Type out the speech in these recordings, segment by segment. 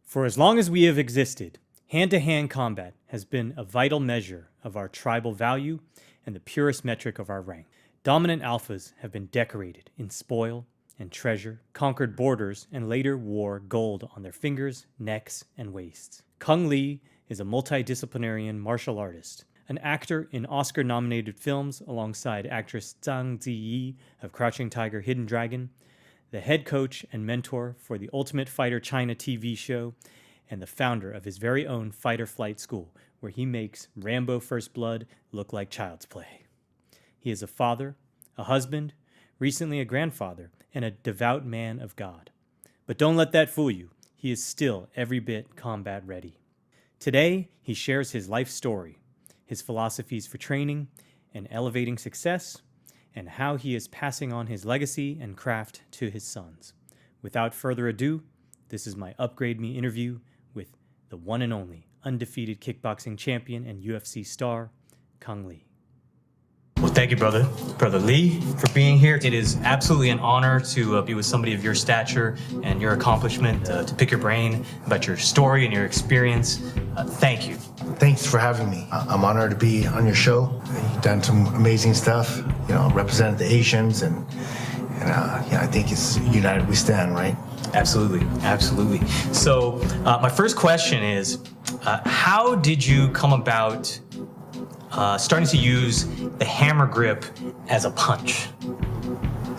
For as long as we have existed, hand-to-hand combat has been a vital measure of our tribal value and the purest metric of our rank. Dominant alphas have been decorated in spoil and treasure, conquered borders, and later wore gold on their fingers, necks, and waists. Cung Lee is a multi-disciplinarian martial artist, an actor in Oscar-nominated films alongside actress Zhang Ziyi of Crouching Tiger, Hidden Dragon, the head coach and mentor for the Ultimate Fighter China TV show, and the founder of his very own fighter flight school, where he makes Rambo First Blood look like child's play. He is a father, a husband, recently a grandfather, and a devout man of God. But don't let that fool you. He is still every bit combat ready. Today, he shares his life story, his philosophies for training and elevating success, and how he is passing on his legacy and craft to his sons. Without further ado, this is my Upgrade Me interview with the one and only undefeated kickboxing champion and UFC star, Cung Lee. Well, thank you, Brother Lee, for being here. It is absolutely an honor to be with somebody of your stature and your accomplishment, to pick your brain about your story and your experience. Thank you. Thanks for having me. I'm honored to be on your show. You've done some amazing stuff, represented the Asians, and I think it's united we stand, right? Absolutely, absolutely. So my first question is, how did you come about starting to use the hammer grip as a punch?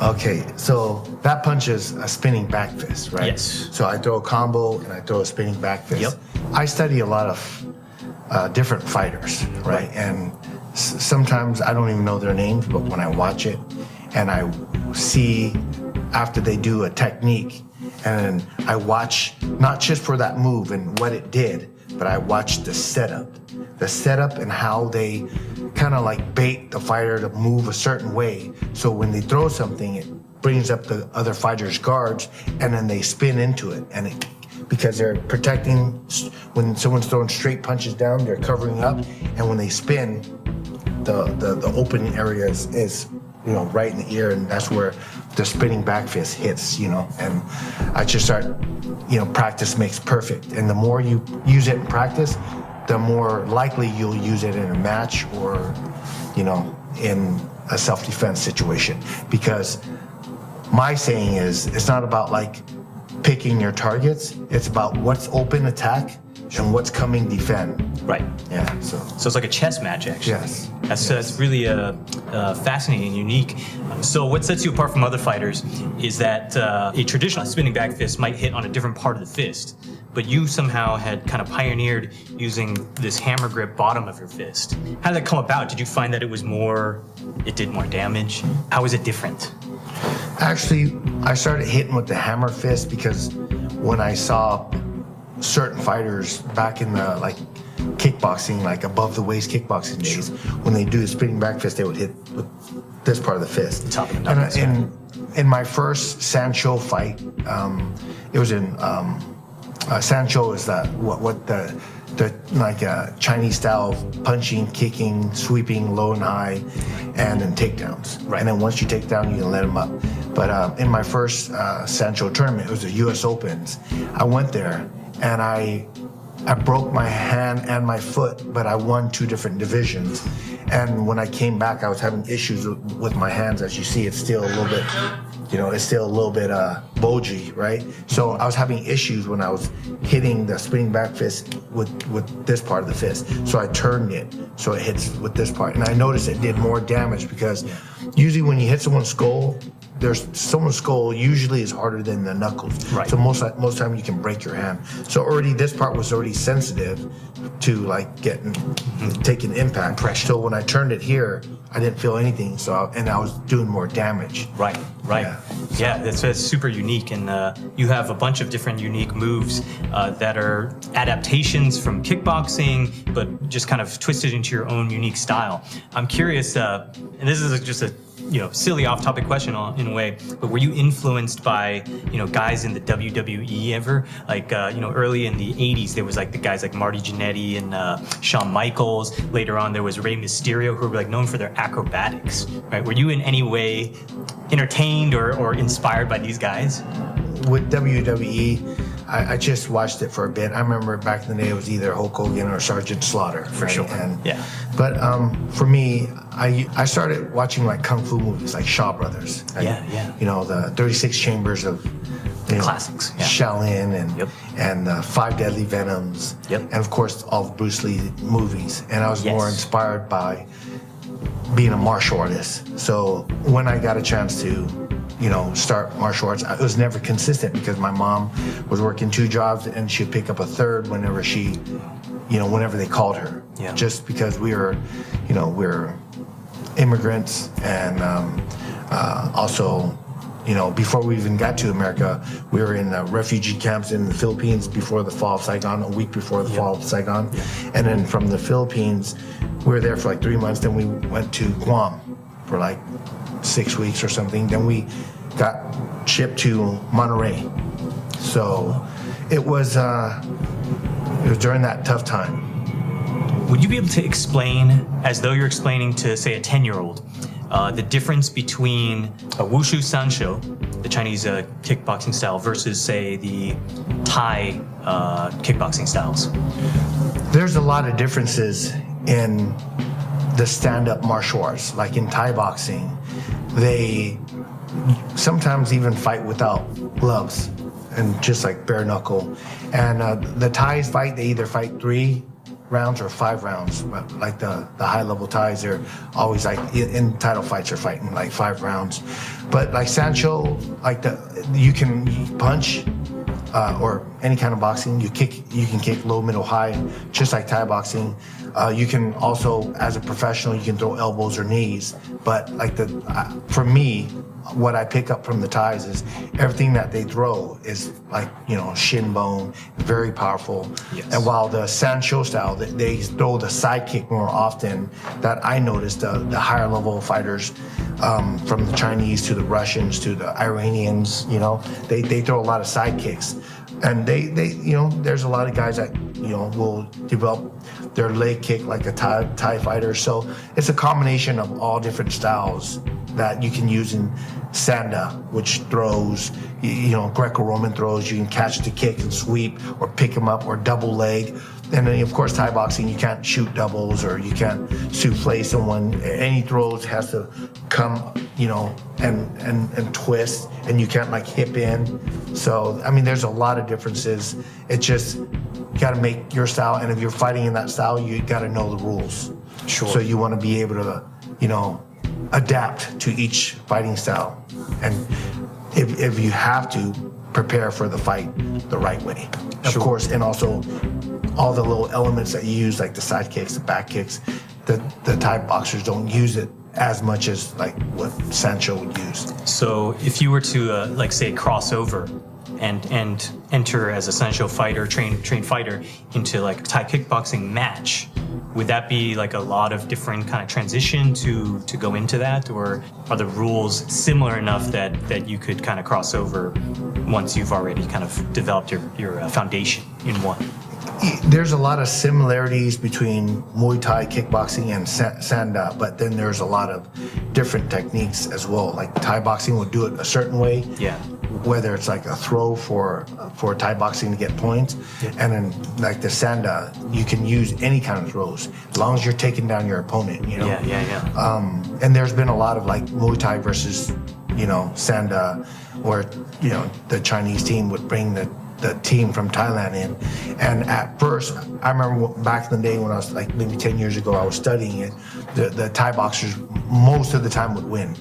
Okay, so that punch is a spinning back fist, right? Yes. So I throw a combo and I throw a spinning back fist. Yep. I study a lot of different fighters, right? And sometimes I don't even know their names, but when I watch it and I see after they do a technique, and I watch not just for that move and what it did, but I watch the setup and how they kind of like bait the fighter to move a certain way. So when they throw something, it brings up the other fighter's guards, and then they spin into it. And because they're protecting, when someone's throwing straight punches down, they're covering up. And when they spin, the open area is right in the ear, and that's where the spinning back fist hits, and I just start, practice makes perfect. And the more you use it in practice, the more likely you'll use it in a match or, in a self-defense situation. Because my saying is, it's not about like picking your targets, it's about what's open attack and what's coming defend. Right. Yeah. So it's like a chess match, actually. Yes. That's really fascinating and unique. So what sets you apart from other fighters is that a traditional spinning back fist might hit on a different part of the fist, but you somehow had kind of pioneered using this hammer grip bottom of your fist. How did that come about? Did you find that it did more damage? How was it different? Actually, I started hitting with the hammer fist because when I saw certain fighters back in the kickboxing, above the waist kickboxing days, when they do the spinning back fist, they would hit with this part of the fist. Top of the knuckles. And in my first Sancho fight, it was in Sancho is the Chinese style of punching, kicking, sweeping low and high, and then takedowns. Right. And then once you take down, you can let them up. But in my first Sancho tournament, it was the U.S. Opens. I went there and I broke my hand and my foot, but I won 2 different divisions. And when I came back, I was having issues with my hands. As you see, it's still a little bit, bulgy, right? So I was having issues when I was hitting the spinning back fist with this part of the fist. So I turned it so it hits with this part. And I noticed it did more damage because usually when you hit someone's skull, someone's skull usually is harder than the knuckles. Right. So most time you can break your hand. So already this part was already sensitive to taking impact. Pressure. So when I turned it here, I didn't feel anything. And I was doing more damage. Right. Yeah, that's super unique, and you have a bunch of different unique moves that are adaptations from kickboxing, but just kind of twisted into your own unique style. I'm curious, and this is just a silly off-topic question in a way, but were you influenced by, guys in the WWE ever? Early in the 80s, there was the guys like Marty Jannetty and Shawn Michaels. Later on, there was Rey Mysterio, who were known for their acrobatics, right? Were you in any way entertained or inspired by these guys? With WWE, I just watched it for a bit. I remember back in the day it was either Hulk Hogan or Sergeant Slaughter. For sure. But for me, I started watching like kung fu movies, like Shaw Brothers. Like, you know, the 36 Chambers of classics. Shaolin and the Five Deadly Venoms. And of course all the Bruce Lee movies. And I was more inspired by being a martial artist. So when I got a chance to, you know, start martial arts, it was never consistent because my mom was working 2 jobs and she'd pick up a third whenever she, you know, whenever they called her. Just because we were, you know, we're immigrants and also, you know, before we even got to America, we were in refugee camps in the Philippines before the fall of Saigon, a week before the fall of Saigon. And then from the Philippines, we were there for like 3 months. Then we went to Guam for like 6 weeks or something. Then we got shipped to Monterey. So it was during that tough time. Would you be able to explain, as though you're explaining to, say, a 10-year-old, the difference between a Wushu Sanshou, the Chinese kickboxing style, versus, say, the Thai kickboxing styles? There's a lot of differences in the stand-up martial arts. Like in Thai boxing, they sometimes even fight without gloves and just like bare knuckle. And the Thais fight, they either fight 3 rounds or 5 rounds. But like the high level Thais, they're always like in title fights are fighting like 5 rounds. But like Sanshou, like you can punch or any kind of boxing, you can kick low, middle, high, just like Thai boxing. You can also, as a professional, you can throw elbows or knees. But like for me, what I pick up from the Thais is everything that they throw is like, you know, shin bone, very powerful. And while the Sanshou style, they throw the side kick more often. That I noticed the higher level fighters, from the Chinese to the Russians to the Iranians, you know, they throw a lot of side kicks. And they you know, there's a lot of guys that, you know, will develop their leg kick like a Thai fighter. So it's a combination of all different styles that you can use in Sanda, which throws, you know, Greco-Roman throws. You can catch the kick and sweep or pick them up or double leg. And then, of course, Thai boxing, you can't shoot doubles or you can't souffle someone. Any throws has to come, you know, and twist, and you can't like hip in. So, I mean, there's a lot of differences. It's just, you got to make your style. And if you're fighting in that style, you got to know the rules. So you want to be able to, you know, adapt to each fighting style. And if you have to, prepare for the fight the right way. Of course, and also all the little elements that you use, like the side kicks, the back kicks, the Thai boxers don't use it as much as like what Sanshou would use. So if you were to, like, say, cross over and enter as a Sanshou fighter, trained fighter, into like a Thai kickboxing match, would that be like a lot of different kind of transition to go into that, or are the rules similar enough that you could kind of cross over once you've already kind of developed your foundation in one? There's a lot of similarities between Muay Thai, kickboxing, and Sanda, but then there's a lot of different techniques as well. Like Thai boxing will do it a certain way. Whether it's like a throw for Thai boxing to get points, and then like the Sanda, you can use any kind of throws as long as you're taking down your opponent, you know. And there's been a lot of like Muay Thai versus, you know, Sanda, where, you know, the Chinese team would bring the team from Thailand in. And at first, I remember back in the day when I was like maybe 10 years ago, I was studying it, the Thai boxers most of the time would win.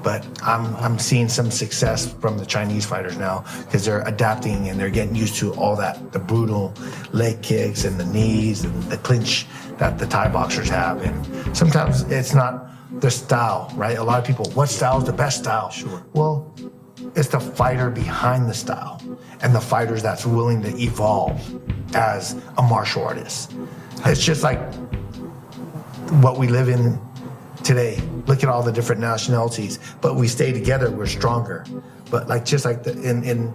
But I'm seeing some success from the Chinese fighters now because they're adapting and they're getting used to all that, the brutal leg kicks and the knees and the clinch that the Thai boxers have. And sometimes it's not the style, right? A lot of people, what style is the best style? Well, it's the fighter behind the style and the fighters that's willing to evolve as a martial artist. It's just like what we live in today. look at all the different nationalities, but we stay together, we're stronger. But like just like in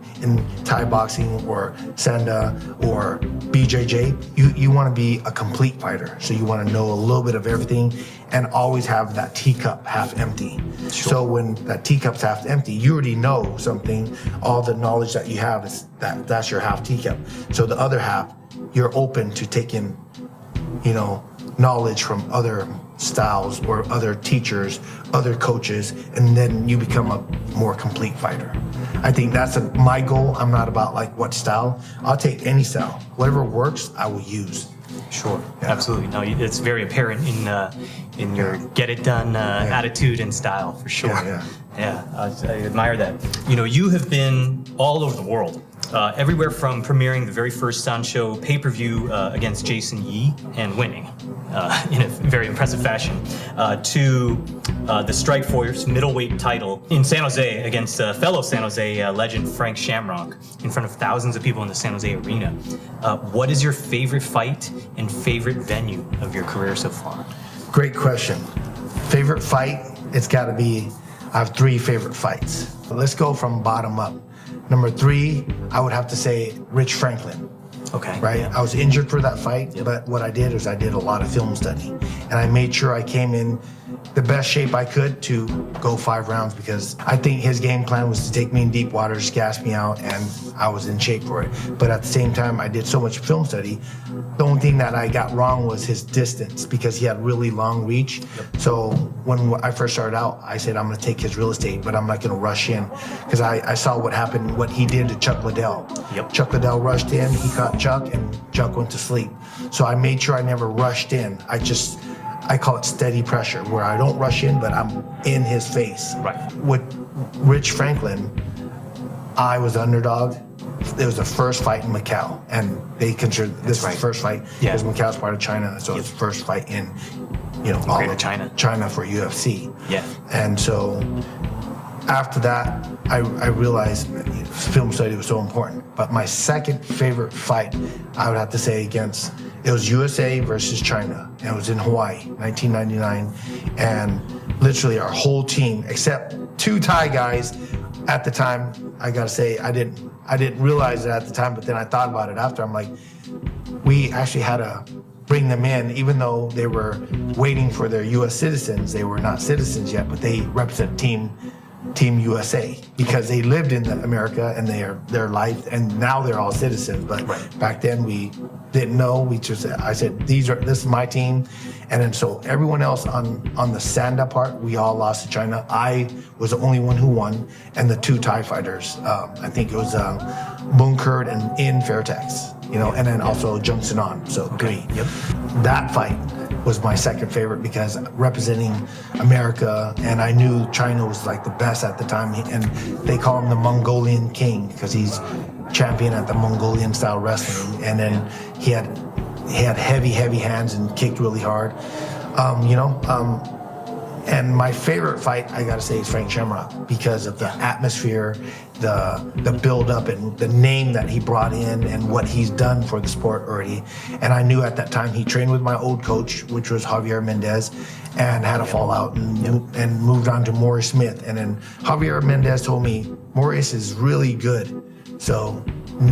Thai boxing or Sanda or BJJ, you want to be a complete fighter. So you want to know a little bit of everything and always have that teacup half empty. Sure. So when that teacup's half empty, you already know something. All the knowledge that you have is that's your half teacup. So the other half, you're open to taking, knowledge from other styles or other teachers, other coaches, and then you become a more complete fighter. I think that's my goal. I'm not about like what style. I'll take any style. Whatever works, I will use. Sure, absolutely. No, it's very apparent in your get it done attitude and style, for sure. Yeah, I admire that. You have been all over the world. Everywhere from premiering the very first Sancho pay-per-view against Jason Yi and winning in a very impressive fashion, to the Strikeforce middleweight title in San Jose against fellow San Jose legend Frank Shamrock in front of thousands of people in the San Jose arena. What is your favorite fight and favorite venue of your career so far? Great question. Favorite fight, it's got to be, I have 3 favorite fights. Let's go from bottom up. Number 3, I would have to say Rich Franklin. Okay. Right? Yeah. I was injured for that fight, but what I did is I did a lot of film study. And I made sure I came in the best shape I could to go 5 rounds, because I think his game plan was to take me in deep waters, gas me out, and I was in shape for it. But at the same time, I did so much film study. The only thing that I got wrong was his distance, because he had really long reach. Yep. So when I first started out, I said, I'm going to take his real estate, but I'm not going to rush in, because I saw what happened, what he did to Chuck Liddell. Yep. Chuck Liddell rushed in, he caught Chuck, and Chuck went to sleep. So I made sure I never rushed in. I call it steady pressure, where I don't rush in, but I'm in his face. Right. With Rich Franklin, I was the underdog. It was the first fight in Macau, and they consider this the first fight because Macau's part of China, so it's the first fight in, all of China for UFC. Yeah. And so after that, I realized film study was so important. But my second favorite fight, I would have to say it was USA versus China. And it was in Hawaii, 1999. And literally our whole team, except 2 Thai guys at the time, I gotta say, I didn't realize it at the time, but then I thought about it after. I'm like, we actually had to bring them in, even though they were waiting for their US citizens. They were not citizens yet, but they represent Team USA, because they lived in America and their life, and now they're all citizens. But back then we didn't know. I said, this is my team. And then so everyone else on the Sanda part, we all lost to China. I was the only one who won, and the 2 Thai fighters, I think it was Bunkert and In Fairtex, and then also Jung Sunan, so 3. Yep. That fight was my second favorite, because representing America, and I knew China was like the best at the time, and they call him the Mongolian King because he's champion at the Mongolian style wrestling, and then he had heavy hands and kicked really hard, and my favorite fight, I gotta say, is Frank Shamrock, because of the atmosphere, the build up, and the name that he brought in, and what he's done for the sport already. And I knew at that time he trained with my old coach, which was Javier Mendez, and had a fallout and moved on to Maurice Smith. And then Javier Mendez told me, Maurice is really good, so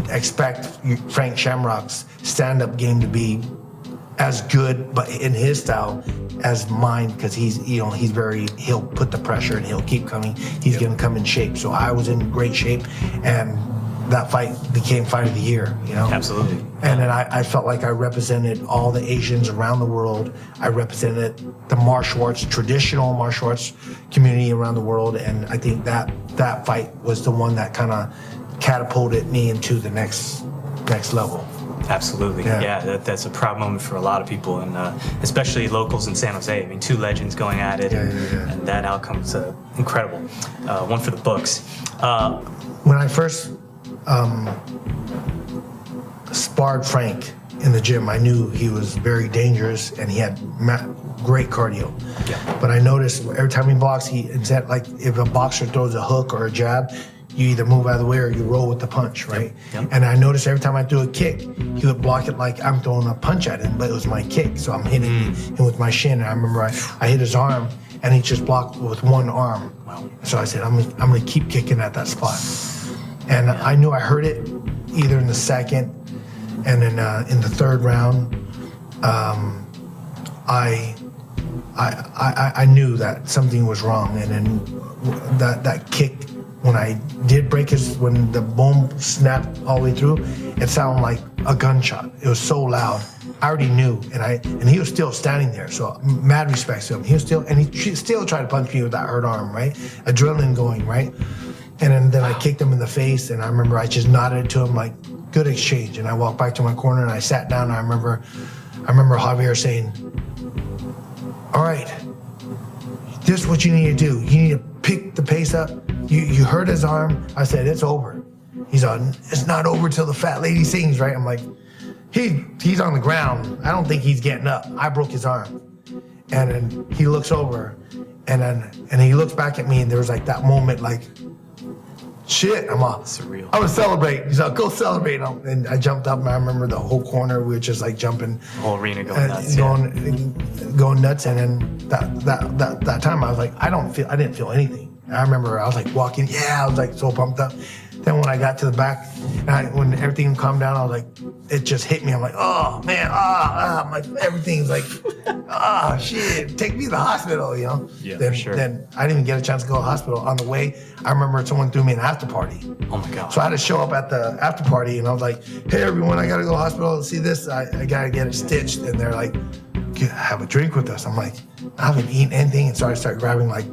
expect Frank Shamrock's stand-up game to be as good, but in his style, as mine, because he'll put the pressure and he'll keep coming. He's going to come in shape. So I was in great shape, and that fight became fight of the year, Absolutely. And then I felt like I represented all the Asians around the world. I represented the martial arts, traditional martial arts community around the world. And I think that fight was the one that kind of catapulted me into the next level. Absolutely. Yeah, that's a proud moment for a lot of people, and especially locals in San Jose. I mean, 2 legends going at it, and that outcome's incredible. One for the books. When I first sparred Frank in the gym, I knew he was very dangerous, and he had great cardio. Yeah. But I noticed every time he blocks, like if a boxer throws a hook or a jab, you either move out of the way or you roll with the punch, right? Yep. And I noticed every time I threw a kick, he would block it like I'm throwing a punch at him, but it was my kick. So I'm hitting him with my shin. And I remember I hit his arm, and he just blocked with one arm. Wow. So I said, I'm gonna keep kicking at that spot. And I knew I heard it either in the second and then in the third round. I knew that something was wrong, and then that kick, when I did break when the bone snapped all the way through, it sounded like a gunshot. It was so loud. I already knew, and he was still standing there. So mad respect to him. He still tried to punch me with that hurt arm, right? Adrenaline going, right? And then I kicked him in the face, and I remember I just nodded to him like, good exchange. And I walked back to my corner and I sat down. And I remember Javier saying, all right, this is what you need to do. You need to pick the pace up. You hurt his arm. I said, it's over. He's on, it's not over till the fat lady sings, right? I'm like, he's on the ground. I don't think he's getting up. I broke his arm. And then he looks over and he looks back at me, and there was like that moment, like, shit, I'm off. Surreal. I was celebrating. He's like, go celebrate. And I jumped up, and I remember the whole corner, we were just like jumping. The whole arena going nuts. Going nuts. And then that time I was like, I didn't feel anything. And I remember I was like walking. Yeah, I was like so pumped up. Then when I got to the back, and when everything calmed down, I was like, it just hit me. I'm like, oh man, everything's like, shit, take me to the hospital, you know? Yeah, then, for sure. Then I didn't even get a chance to go to the hospital. On the way, I remember someone threw me an after party. Oh my God. So I had to show up at the after party, and I was like, hey everyone, I gotta go to the hospital to see this. I gotta get it stitched. And they're like, have a drink with us. I'm like, I haven't eaten anything. And so I started grabbing like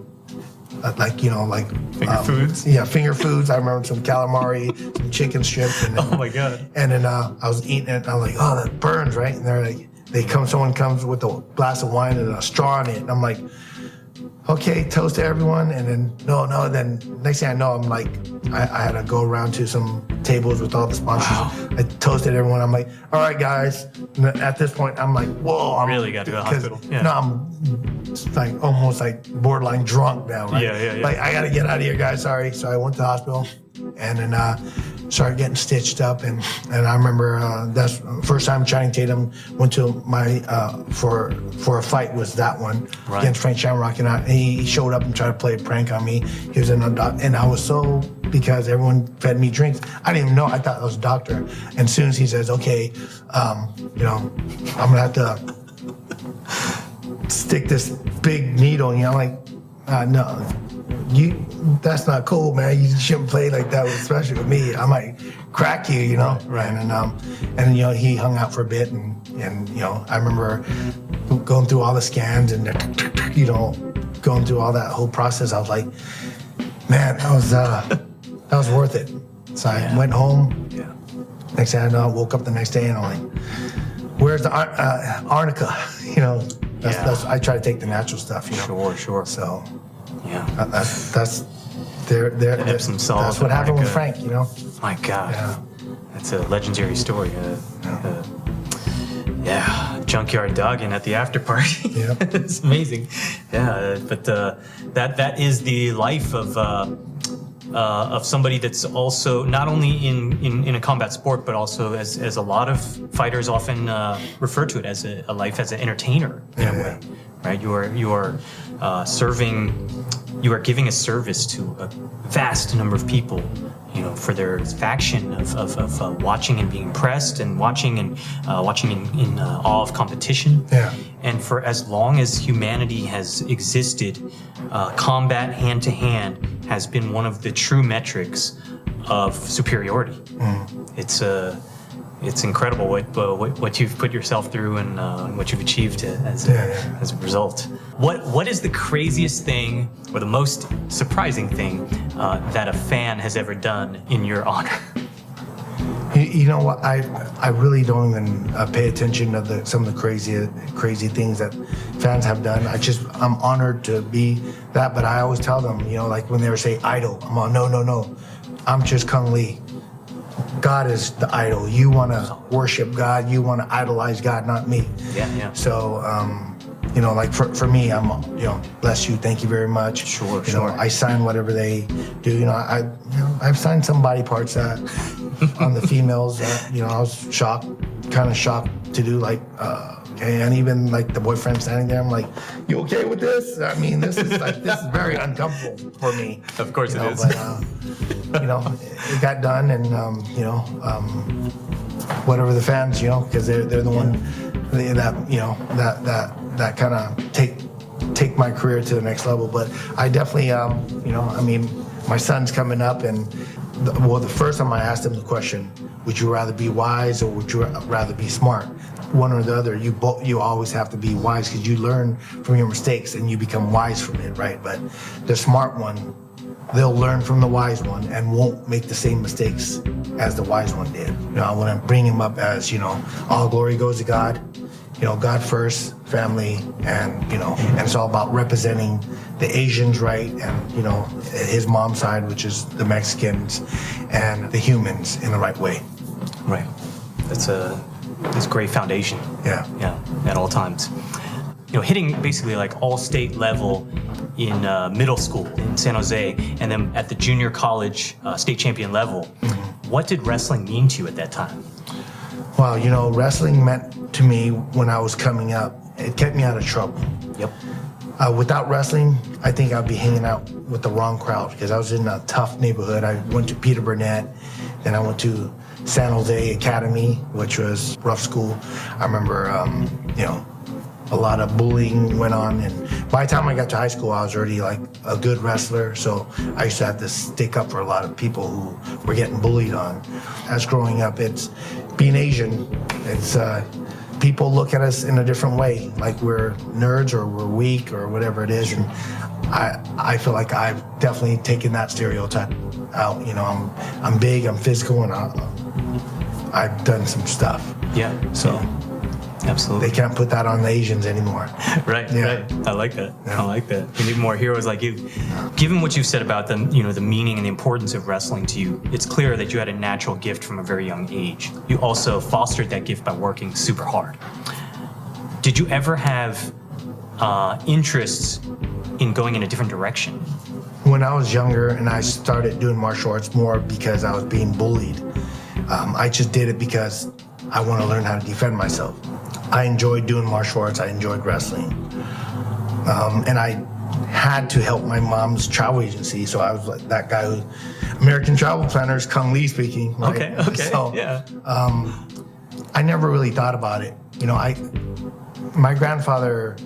finger foods. Yeah, finger foods. I remember some calamari, some chicken strips. And then, Oh my God. And then I was eating it, and I was like, oh, that burns, right? And they're like, someone comes with a glass of wine and a straw in it, and I'm like, okay, toast to everyone. And then then next thing I know, I'm like, I had to go around to some tables with all the sponsors. Wow. I toasted everyone. I'm like, all right, guys. And at this point, I'm like, whoa. I'm Really got to go to the hospital. Yeah. No, I'm like almost like borderline drunk now, right? Yeah. Like, I got to get out of here, guys. Sorry. So I went to the hospital, and then started getting stitched up. And I remember that's the first time Channing Tatum went to my, for a fight was that one against Frank Shamrock. And he showed up and tried to play a prank on me. He was and I was so, because everyone fed me drinks. I didn't even know. I thought I was a doctor. And as soon as he says, okay, I'm gonna have to stick this big needle in you, I'm like, no, that's not cool, man. You shouldn't play like that, especially with me. I might crack you, you know. Right. And he hung out for a bit, and I remember going through all the scans and going through all that whole process. I was like, man, that was worth it. So I went home. Yeah. Next thing I know, I woke up the next day and I'm like, where's the arnica? That's I try to take the natural stuff. Sure. So. Yeah. That's Epsom salt. That's what happened with Frank, My God. Yeah. That's a legendary story. Junkyard dogging at the after party. Yeah. It's amazing. Yeah, but that is the life of somebody that's also not only in a combat sport, but also as a lot of fighters often refer to it as a life as an entertainer in a way, right? You are serving. You are giving a service to a vast number of people, for their faction of watching and being impressed and watching in awe of competition. Yeah. And for as long as humanity has existed, combat hand-to-hand has been one of the true metrics of superiority. It's incredible what you've put yourself through and what you've achieved as a result. What is the craziest thing or the most surprising thing that a fan has ever done in your honor? You know what? I really don't even pay attention to some of the crazy things that fans have done. I'm honored to be that, but I always tell them, like when they were saying idol, I'm all, no. I'm just Kung Lee. God is the idol. You want to worship God. You want to idolize God, not me. Yeah. So, like for me, I'm, bless you, thank you very much. Sure. I sign whatever they do. I've signed some body parts on the females. I was kind of shocked to do, like Okay, and even like the boyfriend standing there, I'm like, you okay with this? I mean, this is very uncomfortable for me. Of course it is. But, it got done, and whatever the fans, because they're the one that kind of take my career to the next level. But I definitely, my son's coming up, and the first time I asked him the question, would you rather be wise or would you rather be smart? One or the other. You always have to be wise because you learn from your mistakes and you become wise from it, right? But the smart one, they'll learn from the wise one and won't make the same mistakes as the wise one did. I want to bring him up as, all glory goes to God. God first, family, and it's all about representing the Asians, right? And, his mom's side, which is the Mexicans, and the humans in the right way. Right. That's a great foundation. Yeah. Yeah, at all times. Hitting basically like all state level in middle school in San Jose, and then at the junior college state champion level. Mm-hmm. What did wrestling mean to you at that time? Well, wrestling meant to me when I was coming up, it kept me out of trouble. Yep. Without wrestling, I think I'd be hanging out with the wrong crowd because I was in a tough neighborhood. I went to Peter Burnett, then I went to San Jose Academy, which was rough school. I remember, a lot of bullying went on, and by the time I got to high school, I was already like a good wrestler, so I used to have to stick up for a lot of people who were getting bullied on. As growing up, it's being Asian, it's people look at us in a different way, like we're nerds or we're weak or whatever it is, and I feel like I've definitely taken that stereotype out. I'm big, I'm physical, and I've done some stuff. Yeah. So. Absolutely. They can't put that on the Asians anymore. Right, yeah. Right. I like that. Yeah. I like that. We need more heroes like you. Given what you've said about the meaning and the importance of wrestling to you, it's clear that you had a natural gift from a very young age. You also fostered that gift by working super hard. Did you ever have interests in going in a different direction? When I was younger and I started doing martial arts more because I was being bullied, I just did it because I want to learn how to defend myself. I enjoyed doing martial arts. I enjoyed wrestling. And I had to help my mom's travel agency. So I was like that guy who, American Travel Planners, Kung Lee speaking. Right? Okay, So, yeah. I never really thought about it. My grandfather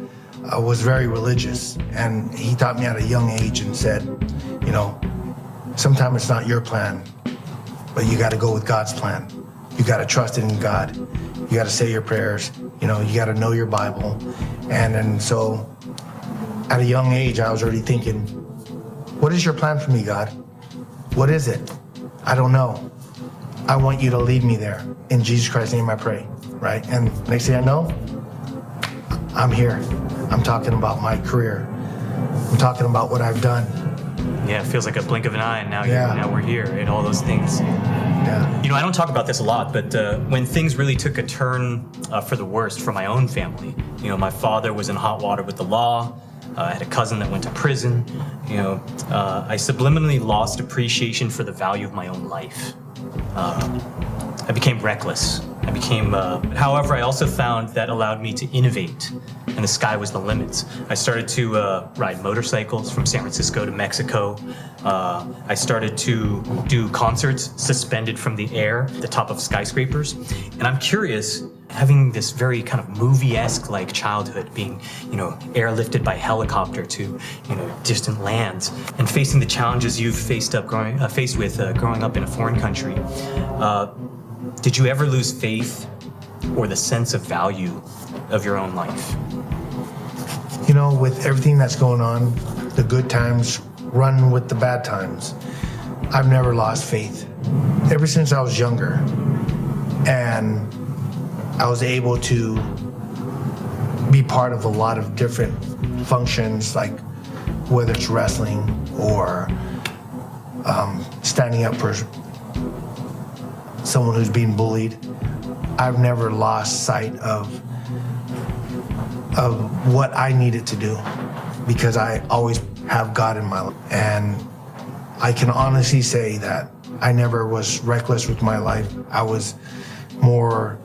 was very religious, and he taught me at a young age and said, sometimes it's not your plan, but you got to go with God's plan. You got to trust in God. You got to say your prayers. You got to know your Bible. And then so at a young age, I was already thinking, what is your plan for me, God? What is it? I don't know. I want you to lead me there. In Jesus Christ's name I pray, right? And next thing I know, I'm here. I'm talking about my career. I'm talking about what I've done. Yeah, it feels like a blink of an eye, and now Yeah. we're here, and all those things. Yeah. I don't talk about this a lot, but when things really took a turn for the worst for my own family, my father was in hot water with the law. I had a cousin that went to prison. I subliminally lost appreciation for the value of my own life. I became reckless. However, I also found that allowed me to innovate, and the sky was the limits. I started to ride motorcycles from San Francisco to Mexico. I started to do concerts suspended from the air at the top of skyscrapers. And I'm curious, having this very kind of movie-esque like childhood, being, airlifted by helicopter to, distant lands, and facing the challenges you've faced with growing up in a foreign country. Did you ever lose faith or the sense of value of your own life? With everything that's going on, the good times run with the bad times. I've never lost faith. Ever since I was younger, and I was able to be part of a lot of different functions, like whether it's wrestling or standing up for someone who's being bullied. I've never lost sight of what I needed to do, because I always have God in my life. And I can honestly say that I never was reckless with my life. I was more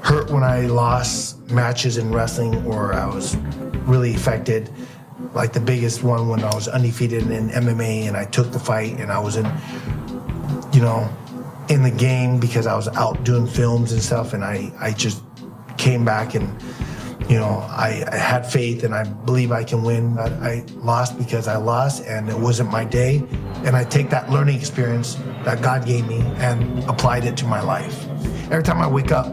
hurt hurt when I lost matches in wrestling or I was really affected. Like the biggest one when I was undefeated in MMA and I took the fight and I was in, in the game because I was out doing films and stuff, and I just came back and, I had faith and I believe I can win. I lost because I lost and it wasn't my day. And I take that learning experience that God gave me and applied it to my life. Every time I wake up,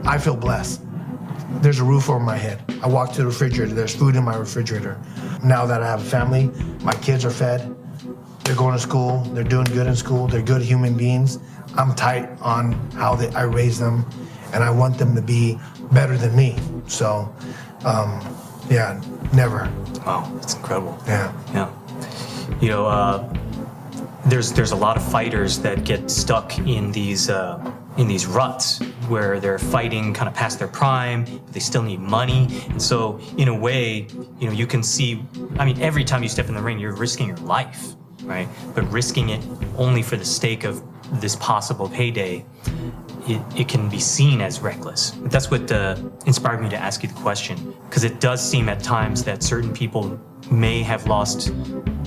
I feel blessed. There's a roof over my head. I walk to the refrigerator, there's food in my refrigerator. Now that I have a family, my kids are fed, they're going to school, they're doing good in school, they're good human beings. I'm tight on how I raise them, and I want them to be better than me. So, never. Wow, that's incredible. Yeah. There's a lot of fighters that get stuck in these ruts where they're fighting kind of past their prime, but they still need money. And so in a way, you can see, every time you step in the ring, you're risking your life, right? But risking it only for the sake of this possible payday, it can be seen as reckless. But that's what inspired me to ask you the question, because it does seem at times that certain people may have lost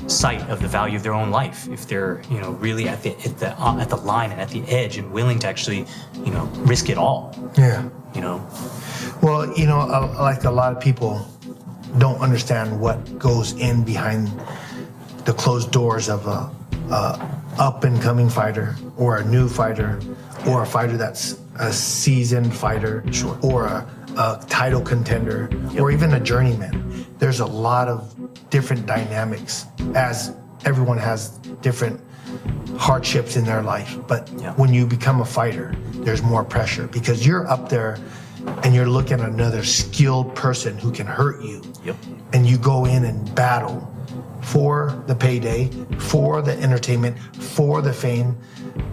sight of the value of their own life if they're really at the line and at the edge and willing to actually risk it all. Yeah. Well, like a lot of people don't understand what goes in behind the closed doors of a up and coming fighter or a new fighter or a fighter that's a seasoned fighter. Sure. Or a title contender. Yep. Or even a journeyman. There's a lot of different dynamics, as everyone has different hardships in their life. But when you become a fighter, there's more pressure because you're up there and you're looking at another skilled person who can hurt you. Yep. And you go in and battle for the payday, for the entertainment, for the fame.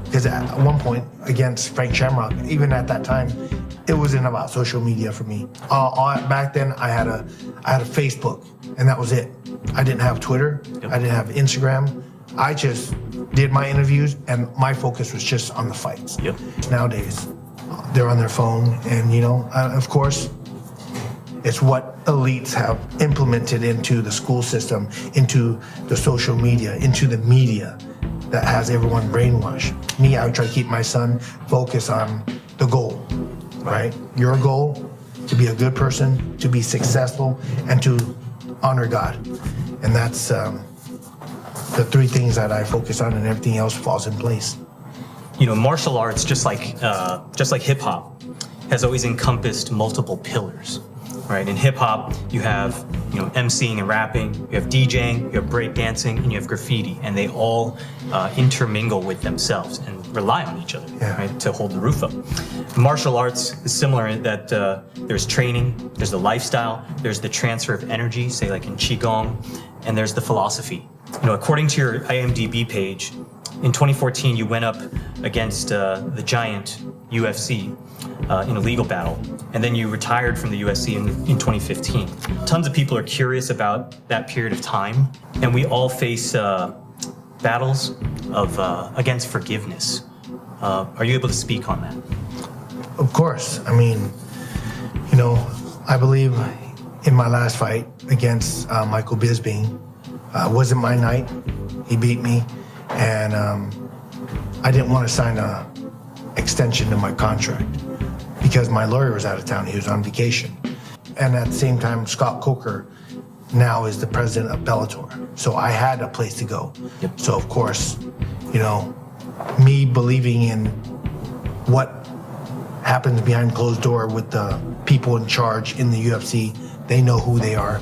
Because at one point, against Frank Shamrock, even at that time, it wasn't about social media for me. Back then, I had a Facebook, and that was it. I didn't have Twitter. Yep. I didn't have Instagram. I just did my interviews, and my focus was just on the fights. Yep. Nowadays, they're on their phone, and of course, it's what elites have implemented into the school system, into the social media, into the media that has everyone brainwashed. Me, I would try to keep my son focused on the goal, right? Your goal, to be a good person, to be successful, and to honor God. And that's the three things that I focus on, and everything else falls in place. Martial arts, just like hip hop, has always encompassed multiple pillars. Right, in hip hop, you have emceeing and rapping, you have DJing, you have breakdancing, and you have graffiti, and they all intermingle with themselves and rely on each other, right, to hold the roof up. Martial arts is similar in that there's training, there's the lifestyle, there's the transfer of energy, say like in Qigong, and there's the philosophy. According to your IMDb page, in 2014 you went up against the giant UFC in a legal battle, and then you retired from the UFC in 2015. Tons of people are curious about that period of time, and we all face battles of against forgiveness. Are you able to speak on that? Of course. I believe in my last fight against Michael Bisping, wasn't my night. He beat me, and I didn't want to sign a extension to my contract because my lawyer was out of town. He was on vacation. And at the same time, Scott Coker now is the president of Bellator. So I had a place to go. Yep. So of course, me believing in what happens behind closed door with the people in charge in the UFC, they know who they are.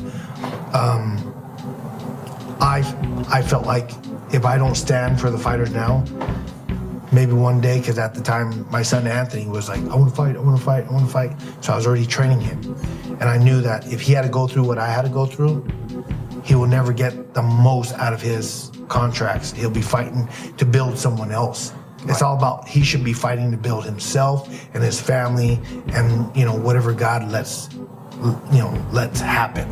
I felt like if I don't stand for the fighters now, maybe one day, because at the time my son Anthony was like, I want to fight, I want to fight, I want to fight. So I was already training him. And I knew that if he had to go through what I had to go through, he will never get the most out of his contracts. He'll be fighting to build someone else. Right. It's all about, he should be fighting to build himself and his family and, whatever God lets happen.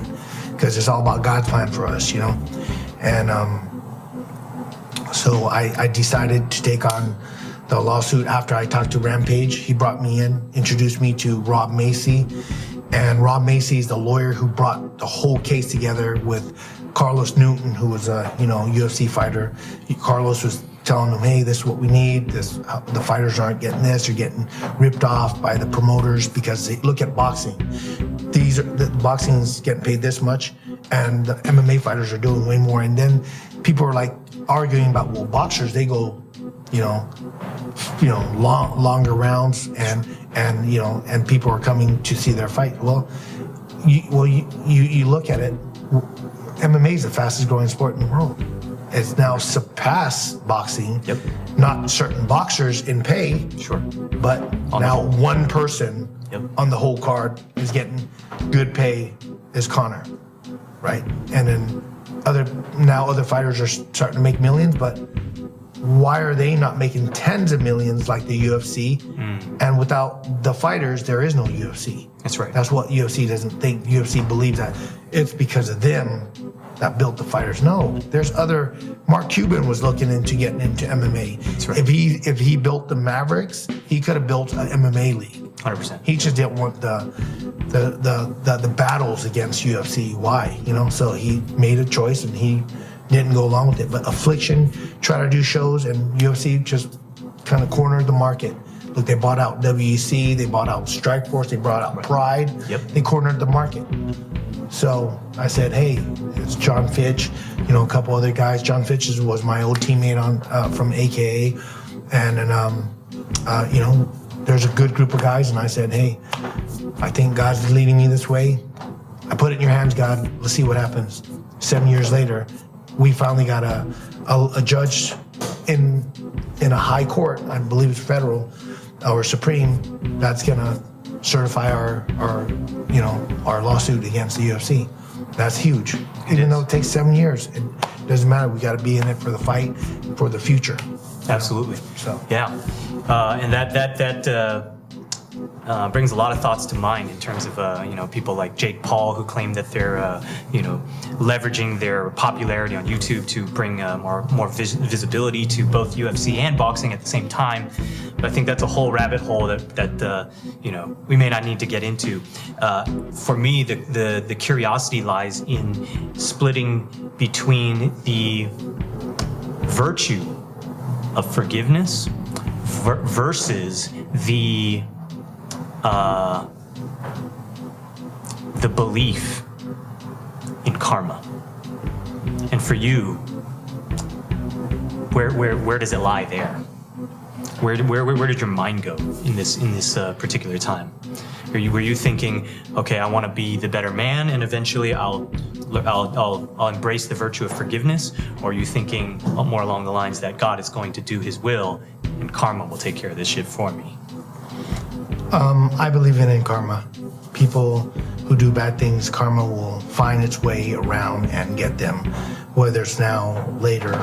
Because it's all about God's plan for us, And so I decided to take on the lawsuit after I talked to Rampage. He brought me in, introduced me to Rob Macy. And Rob Macy is the lawyer who brought the whole case together with Carlos Newton, who was a UFC fighter. Carlos was telling them, hey, this is what we need. The fighters aren't getting this. They're getting ripped off by the promoters because they look at boxing. The boxing is getting paid this much, and the MMA fighters are doing way more. And then people are like arguing about, well, boxers, they go, longer rounds, and people are coming to see their fight. Well, you look at it. MMA is the fastest growing sport in the world. It's now surpassed boxing. Yep. Not certain boxers in pay. Sure. But now one person Yep. on the whole card is getting good pay is Conor, right? And then other fighters are starting to make millions, but why are they not making tens of millions like the UFC? And without the fighters, there is no UFC. That's right. That's what UFC doesn't think. UFC believes that it's because of them that built the fighters. No, there's other. Mark Cuban was looking into getting into MMA. That's right. If he built the Mavericks, he could have built an MMA league. 100%. He just didn't want the battles against UFC. Why? So he made a choice and he didn't go along with it. But Affliction tried to do shows, and UFC just kind of cornered the market. Look, they bought out WEC, they bought out Strikeforce, they bought out Pride. Yep. They cornered the market. So I said, hey, it's John Fitch, a couple other guys. John Fitch was my old teammate from AKA, and then there's a good group of guys, and I said, hey, I think God's leading me this way. I put it in your hands, God. Let's see what happens. 7 years later, we finally got a judge in a high court, I believe it's federal or supreme, that's gonna certify our lawsuit against the UFC. That's huge. Even though it takes 7 years, it doesn't matter. We got to be in it for the fight, for the future. Absolutely. So yeah, and that brings a lot of thoughts to mind in terms of people like Jake Paul, who claim that they're leveraging their popularity on YouTube to bring more visibility to both UFC and boxing at the same time. But I think that's a whole rabbit hole that we may not need to get into. For me, the curiosity lies in splitting between the virtue of forgiveness versus the belief in karma. And for you, where does it lie there? Where did your mind go in this particular time? Were you thinking, okay, I want to be the better man, and eventually I'll embrace the virtue of forgiveness? Or are you thinking more along the lines that God is going to do His will, and karma will take care of this shit for me? I believe in karma. People who do bad things, karma will find its way around and get them, whether it's now, later,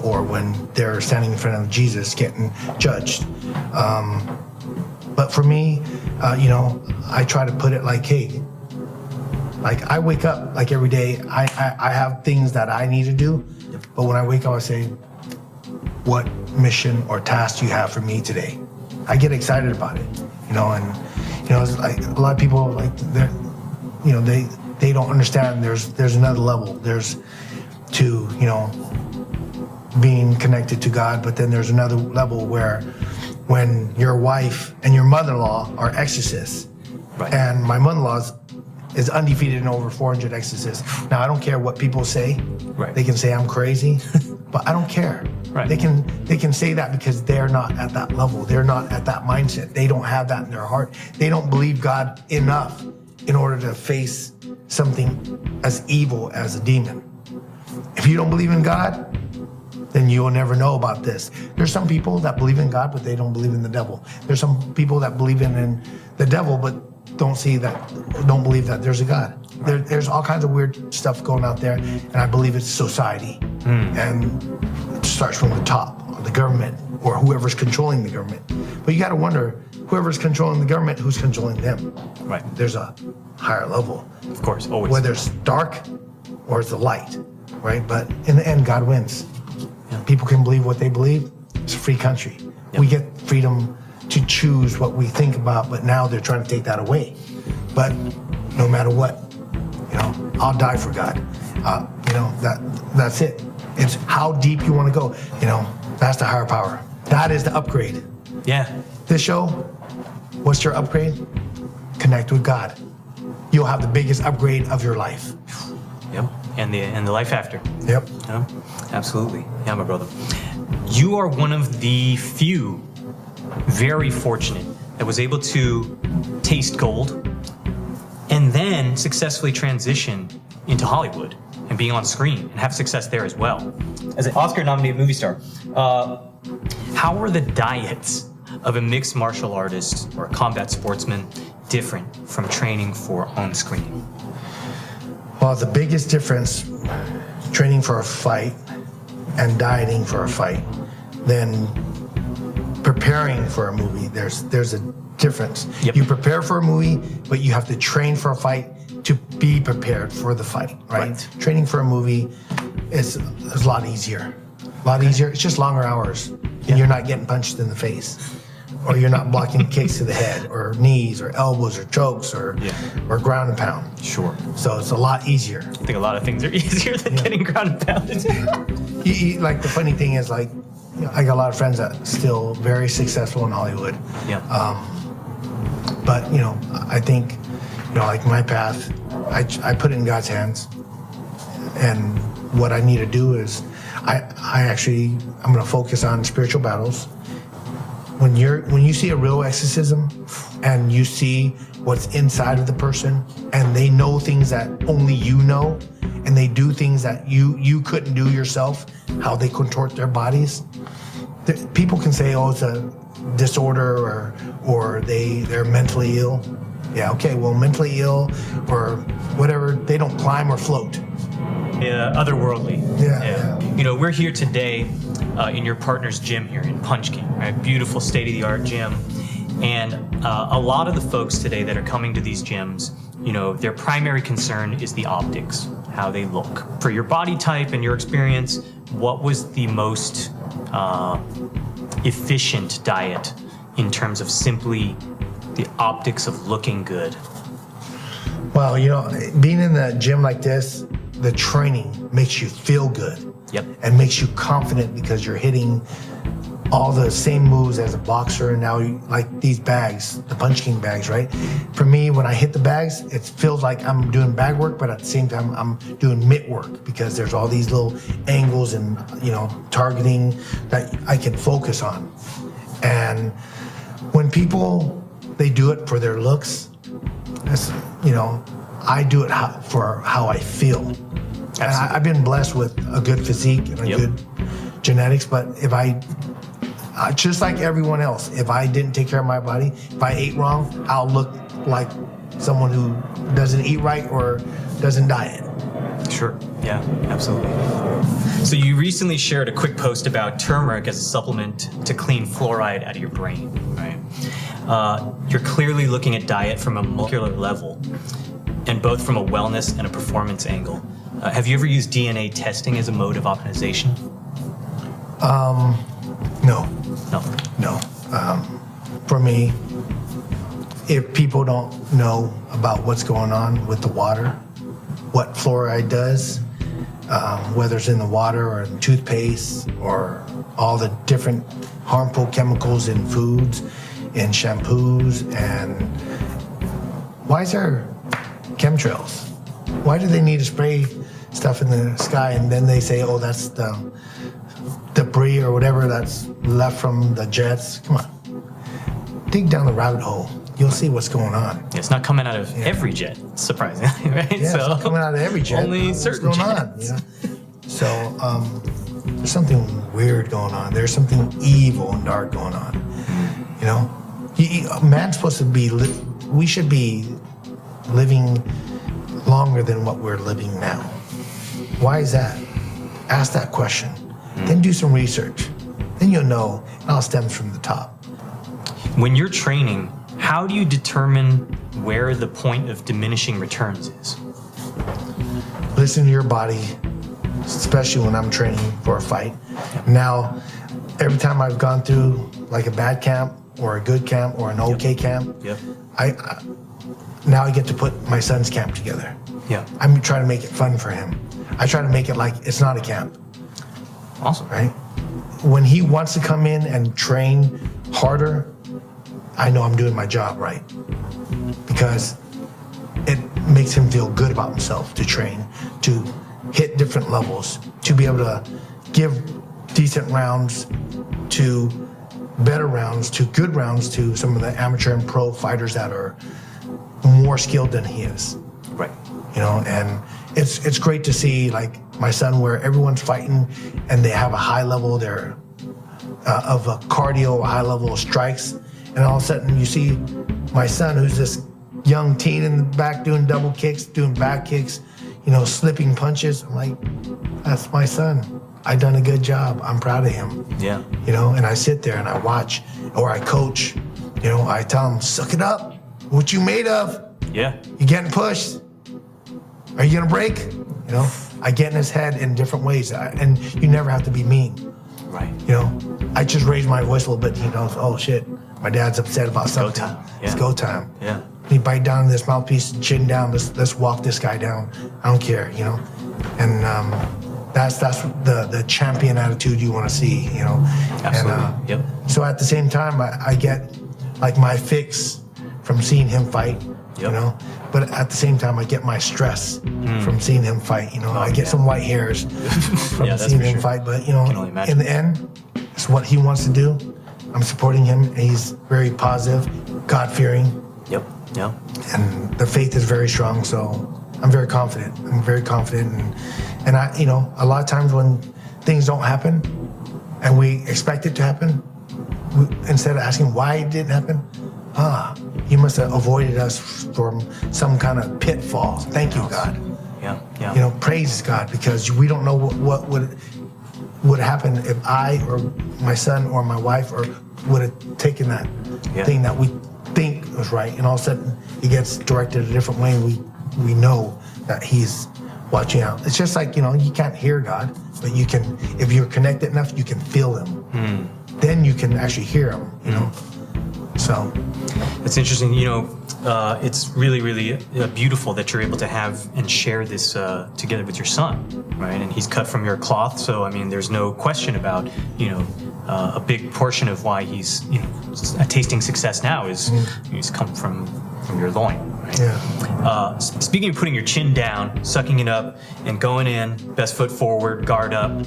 or when they're standing in front of Jesus getting judged. But for me, I try to put it like, hey, like I wake up like every day, I have things that I need to do, but when I wake up, I say, what mission or task do you have for me today? I get excited about it, it's like a lot of people they don't understand there's another level. There's to, being connected to God, but then there's another level where when your wife and your mother-in-law are exorcists, right. And my mother-in-law is undefeated in over 400 exorcists. Now, I don't care what people say. Right. They can say I'm crazy, but I don't care. Right. They can say that because they're not at that level. They're not at that mindset. They don't have that in their heart. They don't believe God enough in order to face something as evil as a demon. If you don't believe in God, then you'll never know about this. There's some people that believe in God, but they don't believe in the devil. There's some people that believe in the devil, but don't believe that there's a God. There's all kinds of weird stuff going out there, and I believe it's society. And it starts from the top, the government, or whoever's controlling the government. But you gotta wonder, whoever's controlling the government, who's controlling them? Right. There's a higher level. Of course, always. Whether it's dark or it's the light, right? But in the end, God wins. Yeah. People can believe what they believe. It's a free country. We get freedom to choose what we think about, but now they're trying to take that away. But no matter what, I'll die for God. That's it. It's how deep you want to go. That's the higher power. That is the upgrade. Yeah. This show, what's your upgrade? Connect with God. You'll have the biggest upgrade of your life. Yep. And the life after. Yep. Yeah, absolutely. Yeah, my brother. You are one of the few very fortunate that was able to taste gold and then successfully transition into Hollywood and being on screen and have success there as well. As an Oscar-nominated movie star, how are the diets of a mixed martial artist or a combat sportsman different from training for on screen? Well, the biggest difference, training for a fight and dieting for a fight, than preparing for a movie. There's a difference. Yep. You prepare for a movie, but you have to train for a fight to be prepared for the fight, right? Training for a movie is a lot easier. A lot easier. It's just longer hours. And you're not getting punched in the face. Or you're not blocking kicks to the head, or knees, or elbows, or chokes, or ground and pound. Sure. So it's a lot easier. I think a lot of things are easier than getting ground and pounded. Like the funny thing is, like, I got a lot of friends that are still very successful in Hollywood. Yeah. But I think, like my path, I put it in God's hands, and what I need to do is, I'm going to focus on spiritual battles. When you see a real exorcism, and you see what's inside of the person, and they know things that only you know, and they do things that you couldn't do yourself, how they contort their bodies. People can say, oh, it's a disorder, or they're mentally ill. Yeah, okay, well, mentally ill or whatever, they don't climb or float. Yeah, otherworldly. Yeah. We're here today in your partner's gym here in Punch King, right? Beautiful state-of-the-art gym. And a lot of the folks today that are coming to these gyms, their primary concern is the optics, how they look. For your body type and your experience, what was the most efficient diet in terms of simply the optics of looking good? Well, being in the gym like this, the training makes you feel good. Yep. And makes you confident because you're hitting all the same moves as a boxer. And now, like these bags, the Punch King bags, right? For me, when I hit the bags, it feels like I'm doing bag work, but at the same time, I'm doing mitt work because there's all these little angles and, targeting that I can focus on. And when people, they do it for their looks, I do it for how I feel. And I've been blessed with a good physique and a good genetics, but if just like everyone else, if I didn't take care of my body, if I ate wrong, I'll look like someone who doesn't eat right or doesn't diet. Sure. Yeah, absolutely. So you recently shared a quick post about turmeric as a supplement to clean fluoride out of your brain, right? You're clearly looking at diet from a molecular level, and both from a wellness and a performance angle. Have you ever used DNA testing as a mode of optimization? No. No. For me, if people don't know about what's going on with the water, what fluoride does, whether it's in the water or in toothpaste or all the different harmful chemicals in foods, in shampoos, and why is there chemtrails? Why do they need to spray stuff in the sky and then they say, oh, that's the debris or whatever that's left from the jets? Come on. Dig down the rabbit hole. You'll see what's going on. It's not coming out of every jet, surprisingly, right? Yeah, it's not coming out of every jet. Only certain what's going jets. On? So there's something weird going on. There's something evil and dark going on. Man's supposed to be, we should be living longer than what we're living now. Why is that? Ask that question. Then do some research. Then you'll know it all stems from the top. When you're training, how do you determine where the point of diminishing returns is? Listen to your body, especially when I'm training for a fight. Now, every time I've gone through like a bad camp or a good camp or an okay camp, now I get to put my son's camp together. Yeah. I'm trying to make it fun for him. I try to make it like it's not a camp. Awesome. Right? When he wants to come in and train harder, I know I'm doing my job right. Because it makes him feel good about himself to train, to hit different levels, to be able to give decent rounds to better rounds, to good rounds to some of the amateur and pro fighters that are more skilled than he is. Right. You know, and it's great to see like my son where everyone's fighting and they have a high level there of a cardio, a high level of strikes, and all of a sudden you see my son who's this young teen in the back doing double kicks, doing back kicks, you know, slipping punches. I'm like, that's my son. I done a good job. I'm proud of him. Yeah. You know, and I sit there and I watch, or I coach. You know, I tell him, suck it up. What you made of? Yeah. You getting pushed? Are you gonna break? You know, I get in his head in different ways, and you never have to be mean. Right. You know, I just raise my voice a little bit. He knows, oh shit, my dad's upset about something. Go time. Yeah. It's go time. Yeah. He bite down this mouthpiece, chin down. Let's walk this guy down. I don't care. You know, and that's the champion attitude you want to see. You know. Absolutely. And, yep. So at the same time, I get like my fix from seeing him fight. You know, but at the same time, I get my stress from seeing him fight. You know, I get some white hairs from seeing him fight. But you know, in the end, it's what he wants to do. I'm supporting him. And he's very positive, God-fearing. Yep. Yeah. And the faith is very strong. So I'm very confident. And I, you know, a lot of times when things don't happen, and we expect it to happen, instead of asking why it didn't happen. He must have avoided us from some kind of pitfall. Thank you, God. Yeah, yeah. You know, praise God, because we don't know what would happen if I or my son or my wife would have taken that thing that we think was right, and all of a sudden it gets directed a different way. We know that He's watching out. It's just like, you know, you can't hear God, but you can, if you're connected enough, you can feel Him. Then you can actually hear Him. You know. So it's interesting, you know, it's really, really beautiful that you're able to have and share this together with your son, right? And he's cut from your cloth, so I mean, there's no question about, you know, a big portion of why he's, you know, tasting success now is he's come from your loin, right? Yeah. Speaking of putting your chin down, sucking it up, and going in, best foot forward, guard up,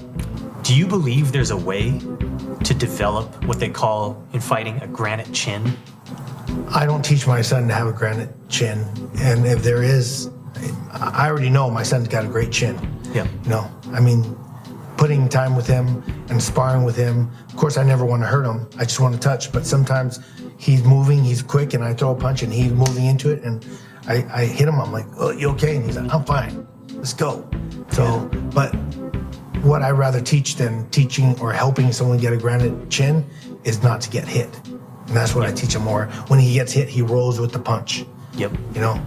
do you believe there's a way to develop what they call in fighting a granite chin? I don't teach my son to have a granite chin, and if there is, I already know my son's got a great chin. Yeah. You know, I mean, putting time with him and sparring with him. Of course, I never want to hurt him. I just want to touch. But sometimes he's moving, he's quick, and I throw a punch, and he's moving into it, and I hit him. I'm like, "Oh, you okay?" And he's like, "I'm fine. Let's go." So, but what I'd rather teach than teaching or helping someone get a granite chin is not to get hit. And that's what I teach him more. When he gets hit, he rolls with the punch. Yep. You know,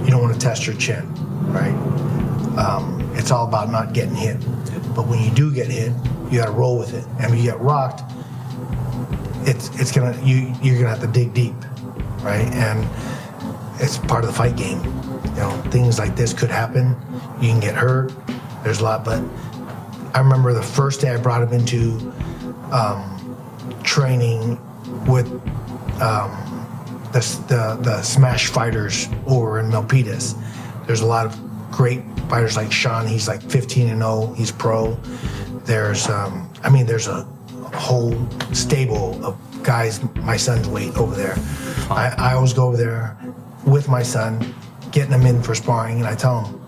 you don't want to test your chin, right? It's all about not getting hit. But when you do get hit, you got to roll with it. And when you get rocked, you're gonna have to dig deep, right? And it's part of the fight game. You know, things like this could happen. You can get hurt. There's a lot, but I remember the first day I brought him into training with the smash fighters over in Milpitas. There's a lot of great fighters like Sean. He's like 15-0. He's pro. There's there's a whole stable of guys my son's weight over there. I always go over there with my son, getting him in for sparring, and I tell him,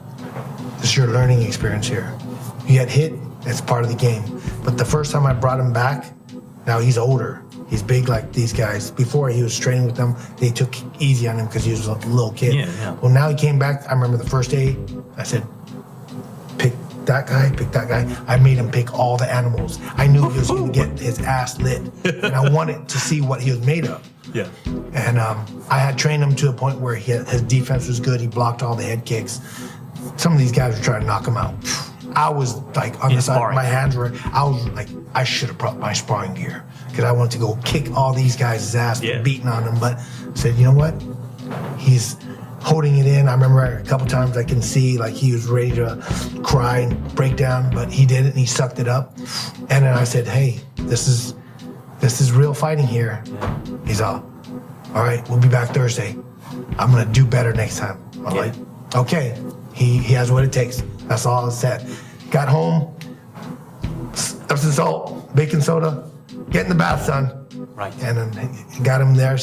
this is your learning experience here. You get hit, it's part of the game. But the first time I brought him back, now he's older. He's big like these guys. Before he was training with them, they took easy on him because he was a little kid. Yeah. Well, now he came back. I remember the first day, I said, pick that guy. I made him pick all the animals. I knew he was going to get his ass lit, and I wanted to see what he was made of. Yeah. And I had trained him to a point where his defense was good. He blocked all the head kicks. Some of these guys were trying to knock him out. I was like on In the side, sparring. my hands were, I was like, I should have brought my sparring gear because I wanted to go kick all these guys' ass, Yeah. beating on them. But I said, you know what? He's holding it in. I remember a couple times I can see like he was ready to cry and break down, but he didn't. He sucked it up. And then I said, hey, this is real fighting here. He's all right, we'll be back Thursday. I'm gonna do better next time. I'm like, okay, he has what it takes. That's all I said. Got home, Epsom salt, baking soda, get in the bath, son. Right. And then got him there,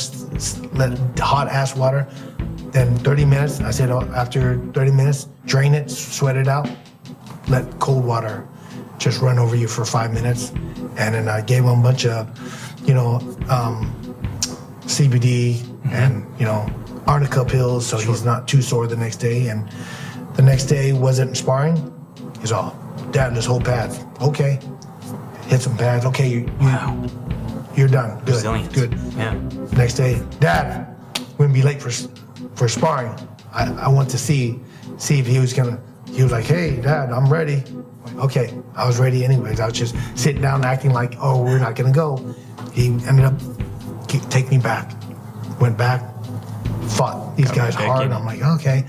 let hot ass water. Then 30 minutes, I said after 30 minutes, drain it, sweat it out, let cold water just run over you for 5 minutes. And then I gave him a bunch of, CBD and, arnica pills so he's not too sore the next day. And the next day wasn't sparring. He's all, Dad, let's hold pads. Okay. Hit some pads. Okay, you're done. Good. Resilience. Good. Yeah. Next day, Dad, we're gonna be late for sparring. I want to see if he was like, hey, Dad, I'm ready. Okay, I was ready anyways. I was just sitting down acting like, oh, we're not gonna go. He ended up take me back. Went back, fought these guys hard. I'm like, okay.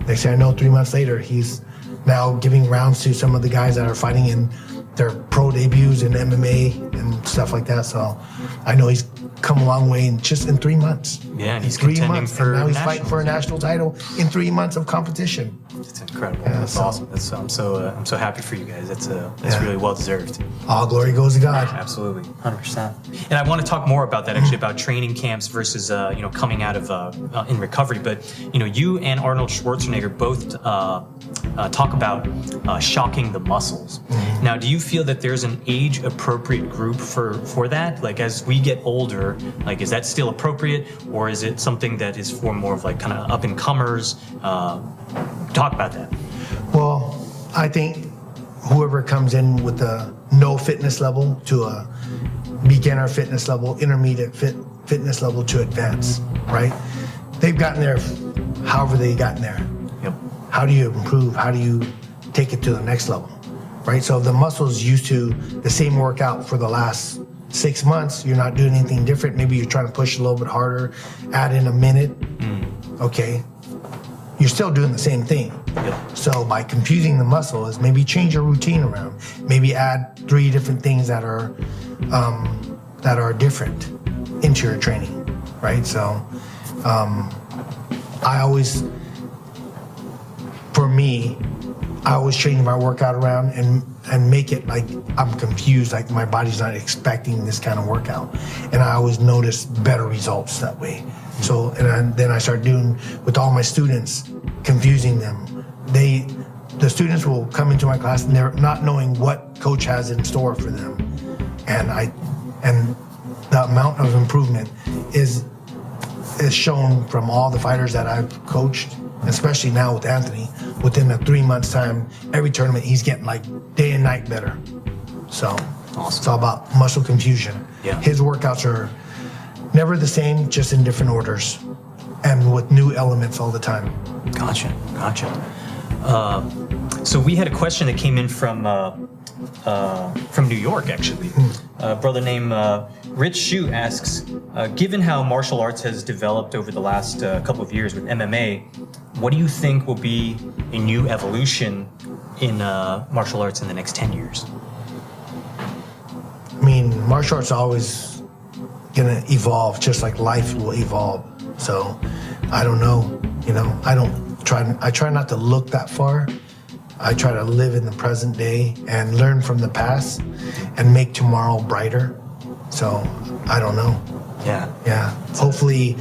Next thing I know, 3 months later, he's now giving rounds to some of the guys that are fighting in their pro debuts in MMA and stuff like that. So I know he's come a long way in 3 months. Yeah, and he's 3 contending months, for and now he's nationals, fighting for a national title in 3 months of competition. It's incredible. Yeah, That's so- awesome. I'm so happy for you guys. That's Yeah. really well deserved. All glory goes to God. Absolutely, 100%. And I want to talk more about that actually, about training camps versus coming out of in recovery. But you and Arnold Schwarzenegger both talk about shocking the muscles. Now, do you feel that there's an age-appropriate group for that? Like as we get older, like is that still appropriate, or is it something that is for more of like kind of up-and-comers? Talk about that. Well, I think whoever comes in with a no fitness level to a beginner fitness level, intermediate fitness level to advanced, right? They've gotten there however they gotten there. Yep. How do you improve? How do you take it to the next level, right? So if the muscle's used to the same workout for the last 6 months, you're not doing anything different. Maybe you're trying to push a little bit harder, add in a minute. Okay. You're still doing the same thing. Yep. So by confusing the muscle is maybe change your routine around. Maybe add 3 different things that are different into your training, right? So I always change my workout around and make it like I'm confused, like my body's not expecting this kind of workout. And I always notice better results that way. So, then I start doing with all my students, confusing them. The students will come into my class and they're not knowing what coach has in store for them. And the amount of improvement is shown from all the fighters that I've coached, especially now with Anthony. Within a 3 months time, every tournament he's getting like day and night better. So Awesome. It's all about muscle confusion. Yeah. His workouts are never the same, just in different orders and with new elements all the time. Gotcha. So we had a question that came in from New York, actually. A brother named Rich Shu asks, given how martial arts has developed over the last couple of years with MMA, what do you think will be a new evolution in martial arts in the next 10 years? I mean, martial arts are always gonna evolve, just like life will evolve. So I don't know, I try not to look that far. I try to live in the present day and learn from the past and make tomorrow brighter. So I don't know. Yeah. Hopefully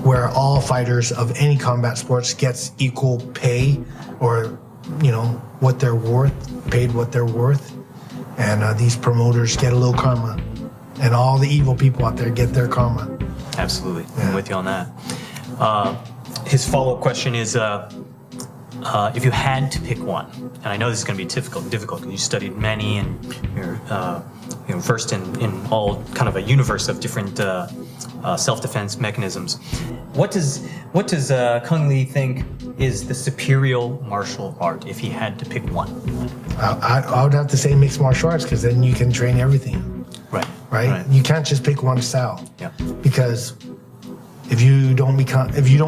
where all fighters of any combat sports gets equal pay, or, what they're worth, paid what they're worth. And these promoters get a little karma. And all the evil people out there get their karma. Absolutely. Yeah. I'm with you on that. His follow-up question is, if you had to pick one, and I know this is going to be difficult because you studied many and you're versed in all kind of a universe of different self-defense mechanisms. What does Cung Le think is the superior martial art if he had to pick one? I would have to say mixed martial arts, because then you can train everything. Right? You can't just pick one style. Yeah. Because if you don't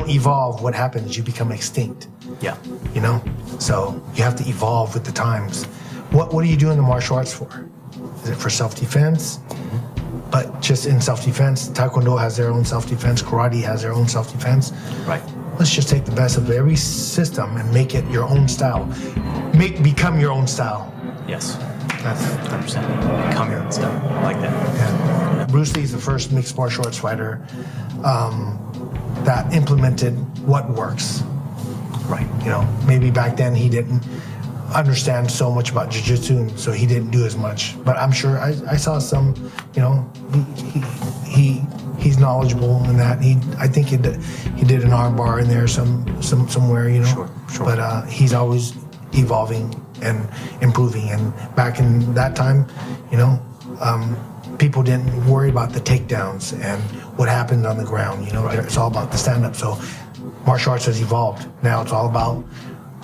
evolve, what happens? You become extinct. Yeah. You know? So you have to evolve with the times. What are you doing the martial arts for? Is it for self-defense? But just in self-defense, Taekwondo has their own self-defense, karate has their own self-defense. Right. Let's just take the best of every system and make it your own style. Become your own style. Yes. That's 100%. Become your own style. I like that. Yeah. Bruce Lee's the first mixed martial arts fighter that implemented what works. Right. You know, maybe back then he didn't understand so much about jiu-jitsu, so he didn't do as much. But I'm sure I saw some, you know, he's knowledgeable in that. I think he did an arm bar in there somewhere, you know. Sure. But he's always evolving and improving. And back in that time, you know, people didn't worry about the takedowns and what happened on the ground. You know, it's all about the stand-up. So martial arts has evolved. Now it's all about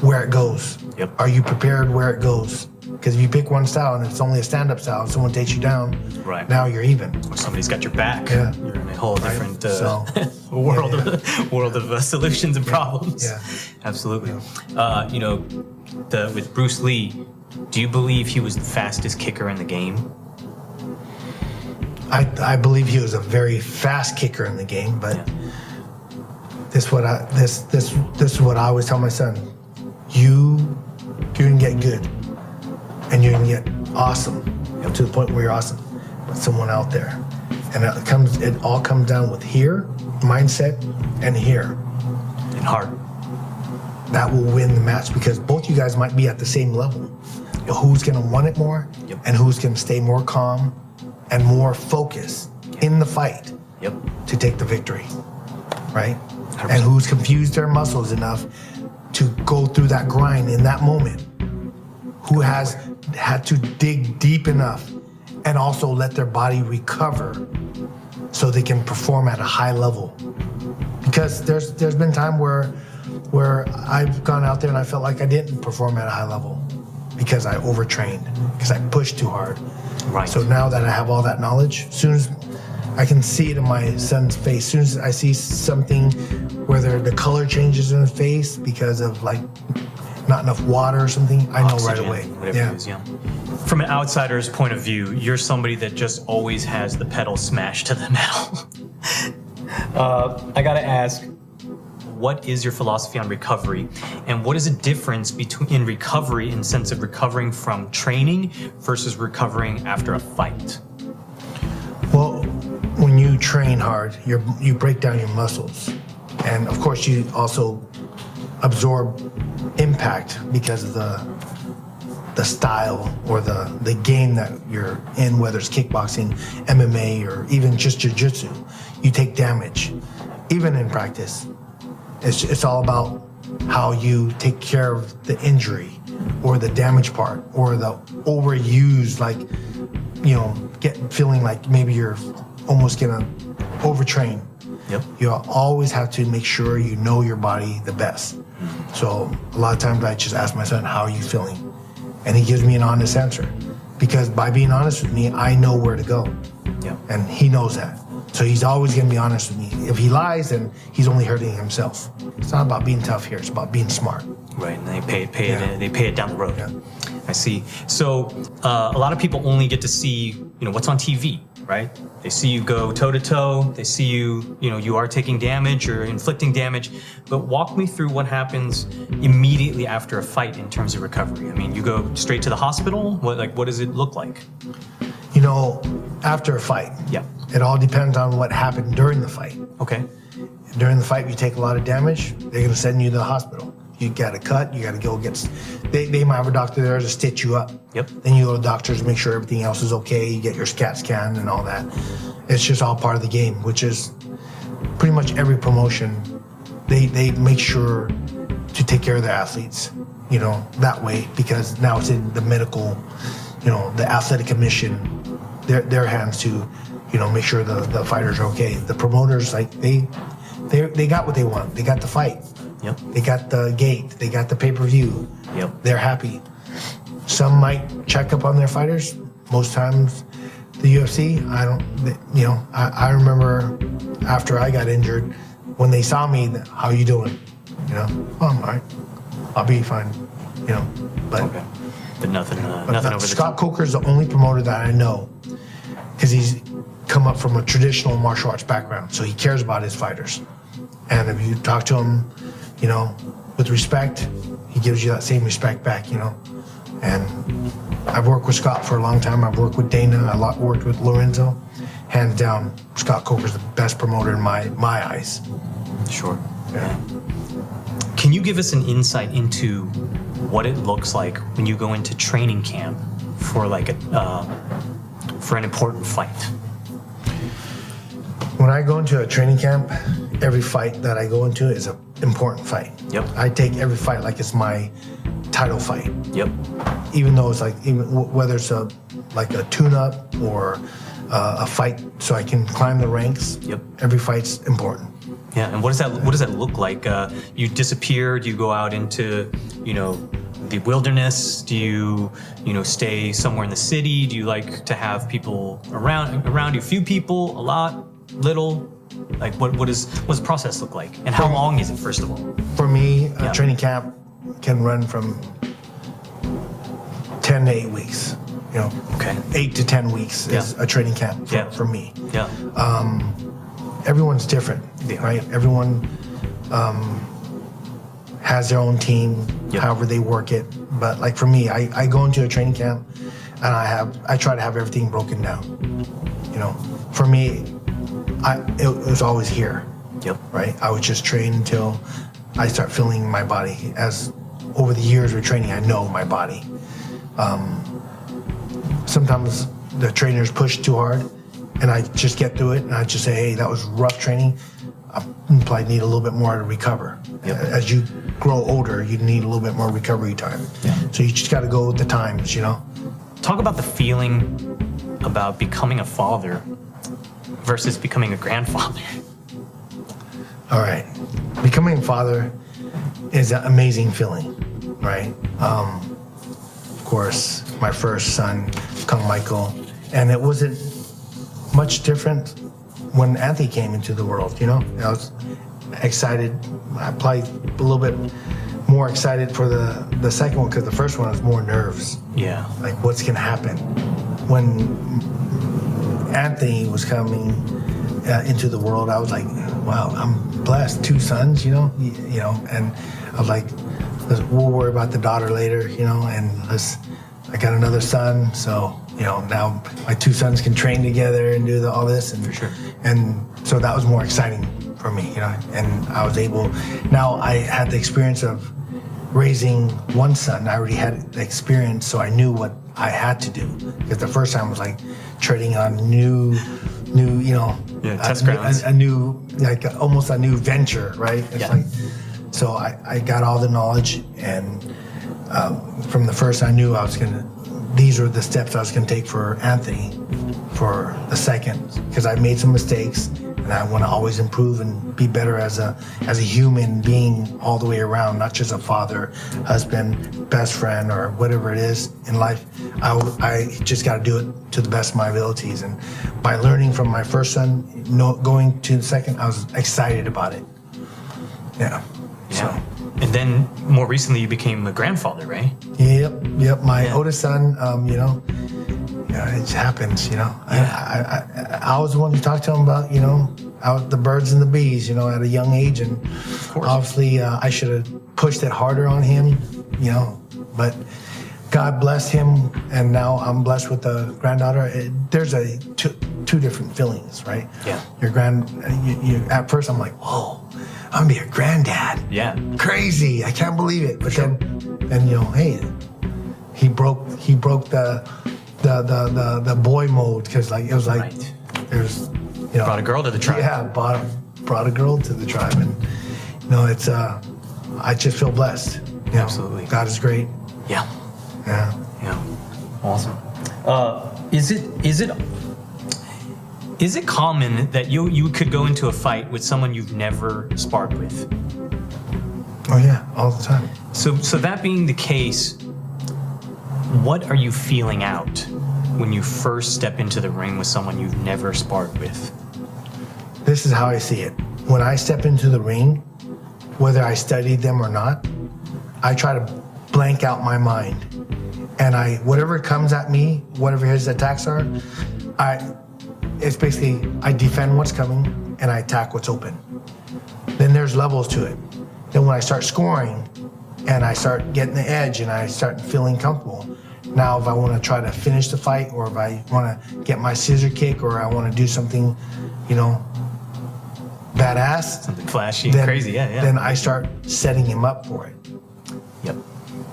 where it goes. Yep. Are you prepared where it goes? Because if you pick one style and it's only a stand-up style and someone takes you down, now you're even. Or somebody's got your back. Yeah. You're in a whole different world of solutions and problems. Yeah. Absolutely. You know, with Bruce Lee, do you believe he was the fastest kicker in the game? I believe he was a very fast kicker in the game, but this is what I always tell my son. You're gonna get good, and you're gonna get awesome to the point where you're awesome with someone out there, and it all comes down with here, mindset, and here, and heart. That will win the match, because both you guys might be at the same level, but who's gonna want it more, and who's gonna stay more calm and more focused in the fight to take the victory, right? 100%. And who's confused their muscles enough to go through that grind in that moment, who has had to dig deep enough and also let their body recover so they can perform at a high level. Because there's been time where I've gone out there and I felt like I didn't perform at a high level because I overtrained, because I pushed too hard. Right. So now that I have all that knowledge, as soon as I can see it in my son's face, as soon as I see something, whether the color changes in his face because of like not enough water or something, I know right away. Whatever it is, From an outsider's point of view, you're somebody that just always has the pedal smashed to the metal. I gotta ask, what is your philosophy on recovery, and what is the difference in recovery in the sense of recovering from training versus recovering after a fight? Well, when you train hard, you break down your muscles, and of course you also absorb impact because of the style or the game that you're in, whether it's kickboxing, MMA, or even just jiu-jitsu. You take damage, even in practice. It's all about how you take care of the injury or the damage part or the overused, like, you know, feeling like maybe you're almost gonna overtrain. Yep. You always have to make sure you know your body the best. So a lot of times I just ask my son, how are you feeling? And he gives me an honest answer, because by being honest with me, I know where to go. Yep. And he knows that. So he's always gonna be honest with me. If he lies, then he's only hurting himself. It's not about being tough here, it's about being smart. Right, and they pay it down the road. Yeah. I see. So a lot of people only get to see, what's on TV, right? They see you go toe to toe. They see you, you are taking damage or inflicting damage. But walk me through what happens immediately after a fight in terms of recovery. I mean, you go straight to the hospital. What does it look like? After a fight, yeah, it all depends on what happened during the fight. Okay. During the fight, you take a lot of damage, they're gonna send you to the hospital. You got a cut, you gotta go get, they might have a doctor there to stitch you up. Yep. Then you go to the doctors to make sure everything else is okay, you get your CAT scan and all that. It's just all part of the game, which is pretty much every promotion, they make sure to take care of their athletes, that way, because now it's in the medical, the athletic commission, their hands to, make sure the fighters are okay. The promoters, they got what they want. They got the fight. Yep. They got the gate. They got the pay-per-view. Yep. They're happy. Some might check up on their fighters. Most times, the UFC, I remember after I got injured, when they saw me, how you doing? Oh, I'm all right. I'll be fine. But Okay. But nothing over the Scott Coker's the only promoter that I know, because he's come up from a traditional martial arts background, so he cares about his fighters. And if you talk to him, with respect, he gives you that same respect back, And I've worked with Scott for a long time. I've worked with Dana. Worked with Lorenzo. Hands down, Scott Coker's the best promoter in my eyes. Sure. Yeah. Can you give us an insight into what it looks like when you go into training camp for for an important fight? When I go into a training camp, every fight that I go into is an important fight. Yep. I take every fight like it's my title fight. Yep. Even though it's whether it's a tune-up or a fight so I can climb the ranks. Yep. Every fight's important. Yeah, and what does that look like? You disappear? Do you go out into the wilderness? Do you stay somewhere in the city? Do you like to have people around you? Few people, a lot, little? Like what does the process look like? And how long is it, first of all? For me, a training camp can run from 10 to 8 weeks. Okay. 8 to 10 weeks is a training camp for me. Yeah. Everyone's different, right? Everyone has their own team, however they work it. But like for me, I go into a training camp and I try to have everything broken down. For me, it was always here. Yep. Right? I would just train until I start feeling my body. As over the years of training, I know my body. Sometimes the trainers push too hard, and I just get through it, and I just say, hey, that was rough training. I probably need a little bit more to recover. Yep. As you grow older, you need a little bit more recovery time. Yeah. So you just got to go with the times, Talk about the feeling about becoming a father versus becoming a grandfather. All right. Becoming a father is an amazing feeling, right? Of course, my first son, Cung Michael, and it wasn't much different when Anthony came into the world, I was excited. I probably a little bit more excited for the second one, because the first one was more nerves. Yeah. Like, what's going to happen? When Anthony was coming into the world, I was like, wow, I'm blessed. 2 sons, and I was like, we'll worry about the daughter later, and I got another son, so, now my 2 sons can train together and do all this. And, for sure. And so that was more exciting for me, and I was able, now I had the experience of raising 1 son. I already had the experience, so I knew what I had to do. Because the first time was like treading on new, test grounds. A new, almost a new venture, right? It's so I got all the knowledge, and from the first I knew these were the steps I was gonna take for Anthony for the second, because I made some mistakes, and I want to always improve and be better as a human being all the way around, not just a father, husband, best friend, or whatever it is in life. I just got to do it to the best of my abilities, and by learning from my first son, going to the second, I was excited about it. Yeah. So. And then more recently, you became a grandfather, right? Yep. My oldest son, it happens, I was the one who talked to him about, out the birds and the bees, at a young age. And obviously I should have pushed it harder on him, but God blessed him. And now I'm blessed with a granddaughter. There's two different feelings, right? Yeah. You at first I'm like, whoa, I'm gonna be a granddad. Yeah. Crazy. I can't believe it. But then, hey, he broke the boy mode, because it was like, right. There's, brought a girl to the tribe. Yeah, brought a girl to the tribe, and it's I just feel blessed. Absolutely. God is great. Yeah. Yeah. Awesome. Is it common that you could go into a fight with someone you've never sparred with? Oh yeah, all the time. So that being the case, What are you feeling out when you first step into the ring with someone you've never sparred with? This is how I see it. When I step into the ring, whether I studied them or not, I try to blank out my mind. And whatever comes at me, whatever his attacks are, it's basically, I defend what's coming and I attack what's open. Then there's levels to it. Then when I start scoring and I start getting the edge and I start feeling comfortable, now if I want to try to finish the fight, or if I want to get my scissor kick, or I want to do something, badass. Something flashy and crazy, yeah. Then I start setting him up for it. Yep.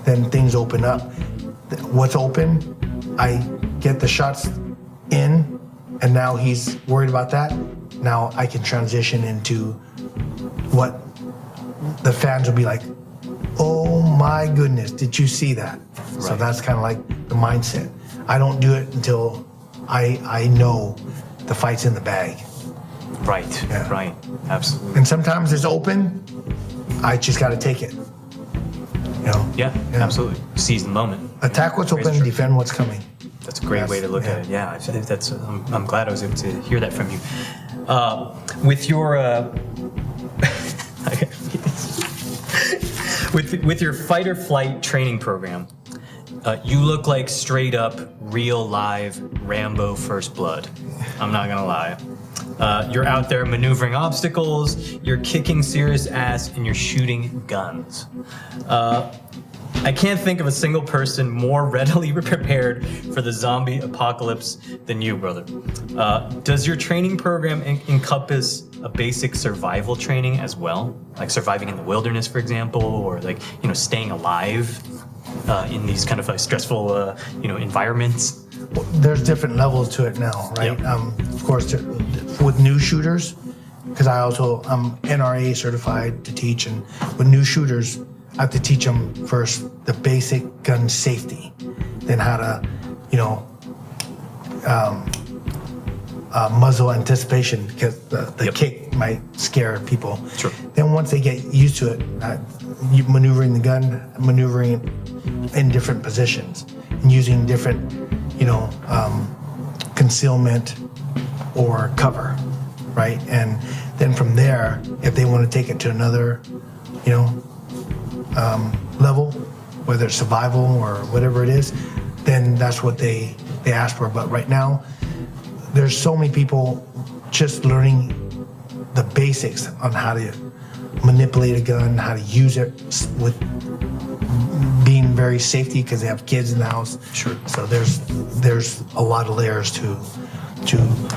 Then things open up. What's open, I get the shots in, and now he's worried about that. Now I can transition into what the fans will be like, oh my goodness, did you see that? Right. So that's kind of like the mindset. I don't do it until I know the fight's in the bag. Right, yeah. Right, absolutely. And sometimes it's open, I just got to take it. Yeah, absolutely. Seize the moment. Attack what's open, defend what's coming. That's a great way to look at it. Yeah, I think that's. I'm glad I was able to hear that from you. With your with your fight or flight training program, you look like straight up real live Rambo First Blood. I'm not gonna lie. You're out there maneuvering obstacles, you're kicking serious ass, and you're shooting guns. I can't think of a single person more readily prepared for the zombie apocalypse than you, brother. Does your training program encompass a basic survival training as well? Like surviving in the wilderness, for example, or staying alive in these kind of stressful, environments? There's different levels to it now, right? Yep. Of course, with new shooters, because I'm NRA certified to teach, and with new shooters, I have to teach them first the basic gun safety, then how to, muzzle anticipation, because the kick might scare people. Sure. Then once they get used to it, you maneuvering the gun, maneuvering in different positions, and using different, concealment or cover, right? And then from there, if they want to take it to another, level, whether it's survival or whatever it is, then that's what they ask for. But right now, there's so many people just learning the basics on how to manipulate a gun, how to use it with being very safety, because they have kids in the house. Sure. So there's a lot of layers to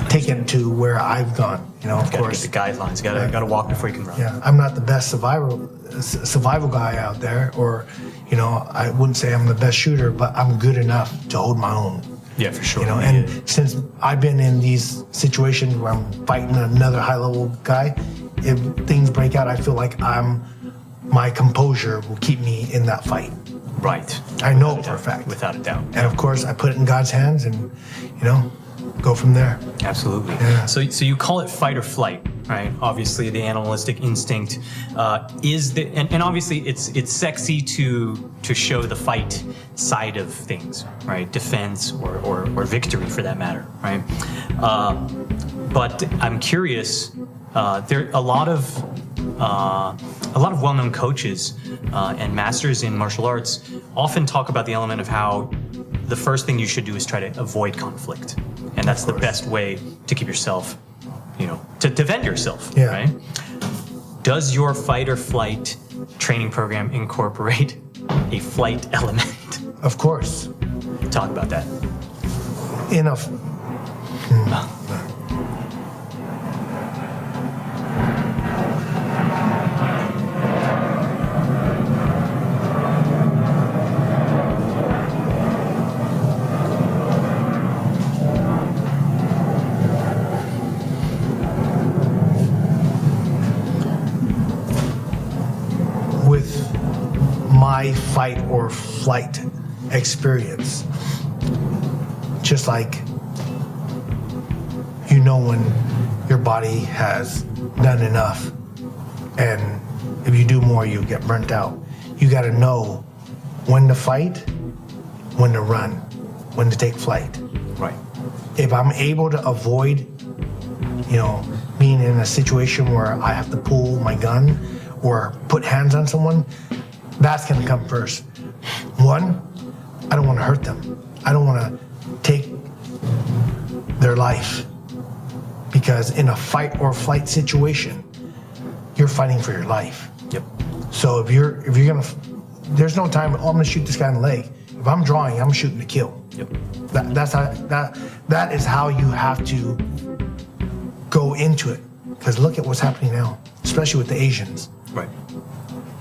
take it to where I've gone. Of course. Get the guidelines. Gotta walk before you can run. Yeah, I'm not the best survival guy out there, or I wouldn't say I'm the best shooter, but I'm good enough to hold my own. Yeah, for sure. And since I've been in these situations where I'm fighting another high-level guy, if things break out, I feel like my composure will keep me in that fight. Right. I know it for a fact. Without a doubt. And of course, I put it in God's hands, and go from there. Absolutely. Yeah. So you call it fight or flight, right? Obviously, the animalistic instinct and obviously it's sexy to show the fight side of things, right? Defense or victory, for that matter, right? But I'm curious. There are a lot of well-known coaches and masters in martial arts often talk about the element of how the first thing you should do is try to avoid conflict. And that's the best way to keep yourself, to defend yourself, right? Does your fight or flight training program incorporate a flight element? Of course. Talk about that. Enough. My fight or flight experience, just like when your body has done enough, and if you do more, you get burnt out. You got to know when to fight, when to run, when to take flight. Right. If I'm able to avoid, being in a situation where I have to pull my gun or put hands on someone, that's gonna come first. One, I don't wanna hurt them. I don't wanna take their life, because in a fight or flight situation, you're fighting for your life. Yep. So if you're gonna, there's no time, I'm gonna shoot this guy in the leg. If I'm drawing, I'm shooting to kill. Yep. That is how you have to go into it. Because look at what's happening now, especially with the Asians. Right.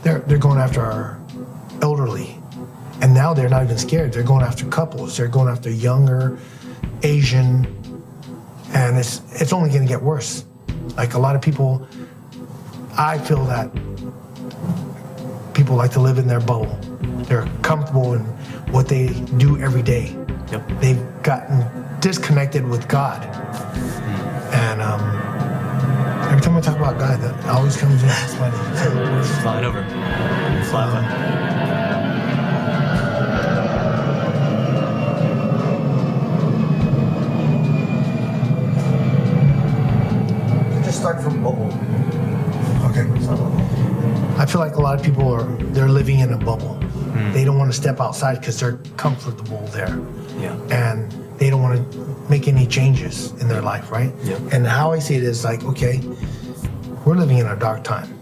They're going after our elderly, and now they're not even scared. They're going after couples. They're going after younger Asian, and it's only going to get worse. Like a lot of people, I feel that people like to live in their bubble. They're comfortable in what they do every day. Yep. They've gotten disconnected with God. And every time I talk about God, that always comes in. It's funny. Flying over. Fly by. Just start from bubble. Okay. I feel like a lot of people they're living in a bubble. They don't want to step outside because they're comfortable there. Yeah. And they don't want to make any changes in their life, right? Yep. And how I see it is like, okay, we're living in a dark time.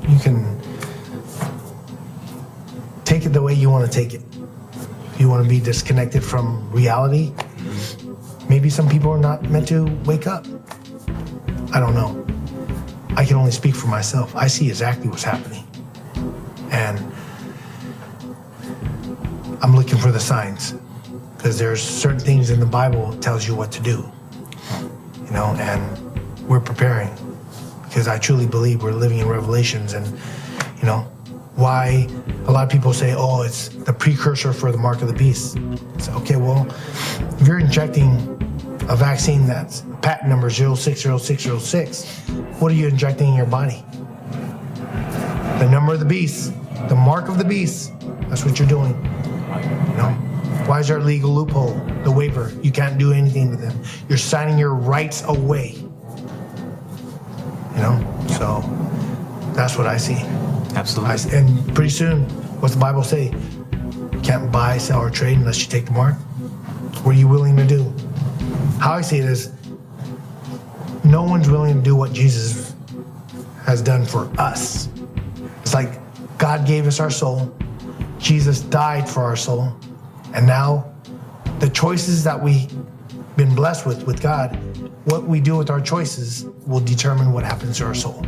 You can take it the way you want to take it. If you want to be disconnected from reality, maybe some people are not meant to wake up. I don't know. I can only speak for myself. I see exactly what's happening. And I'm looking for the signs, because there's certain things in the Bible that tells you what to do, and we're preparing, because I truly believe we're living in Revelations. And why a lot of people say, oh, it's the precursor for the mark of the beast. It's okay, well, if you're injecting a vaccine that's patent number 060606, what are you injecting in your body? The number of the beast, the mark of the beast, that's what you're doing. Why is there a legal loophole? The waiver, you can't do anything with them. You're signing your rights away. So that's what I see. Absolutely. And pretty soon, what's the Bible say? You can't buy, sell, or trade unless you take the mark. What are you willing to do? How I see it is, no one's willing to do what Jesus has done for us. It's like God gave us our soul. Jesus died for our soul. And now the choices that we've been blessed with God, what we do with our choices will determine what happens to our soul.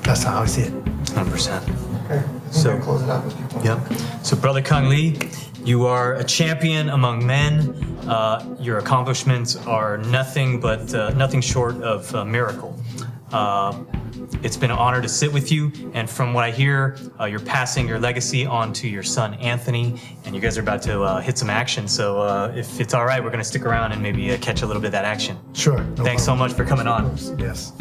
That's how I see it. 100%. Okay, so close it out with people. Yep. So, Brother Kang Lee, you are a champion among men. Your accomplishments are nothing short of a miracle. It's been an honor to sit with you, and from what I hear, you're passing your legacy on to your son, Anthony, and you guys are about to hit some action. So if it's all right, we're going to stick around and maybe catch a little bit of that action. Sure. Thanks so much for coming on. Yes.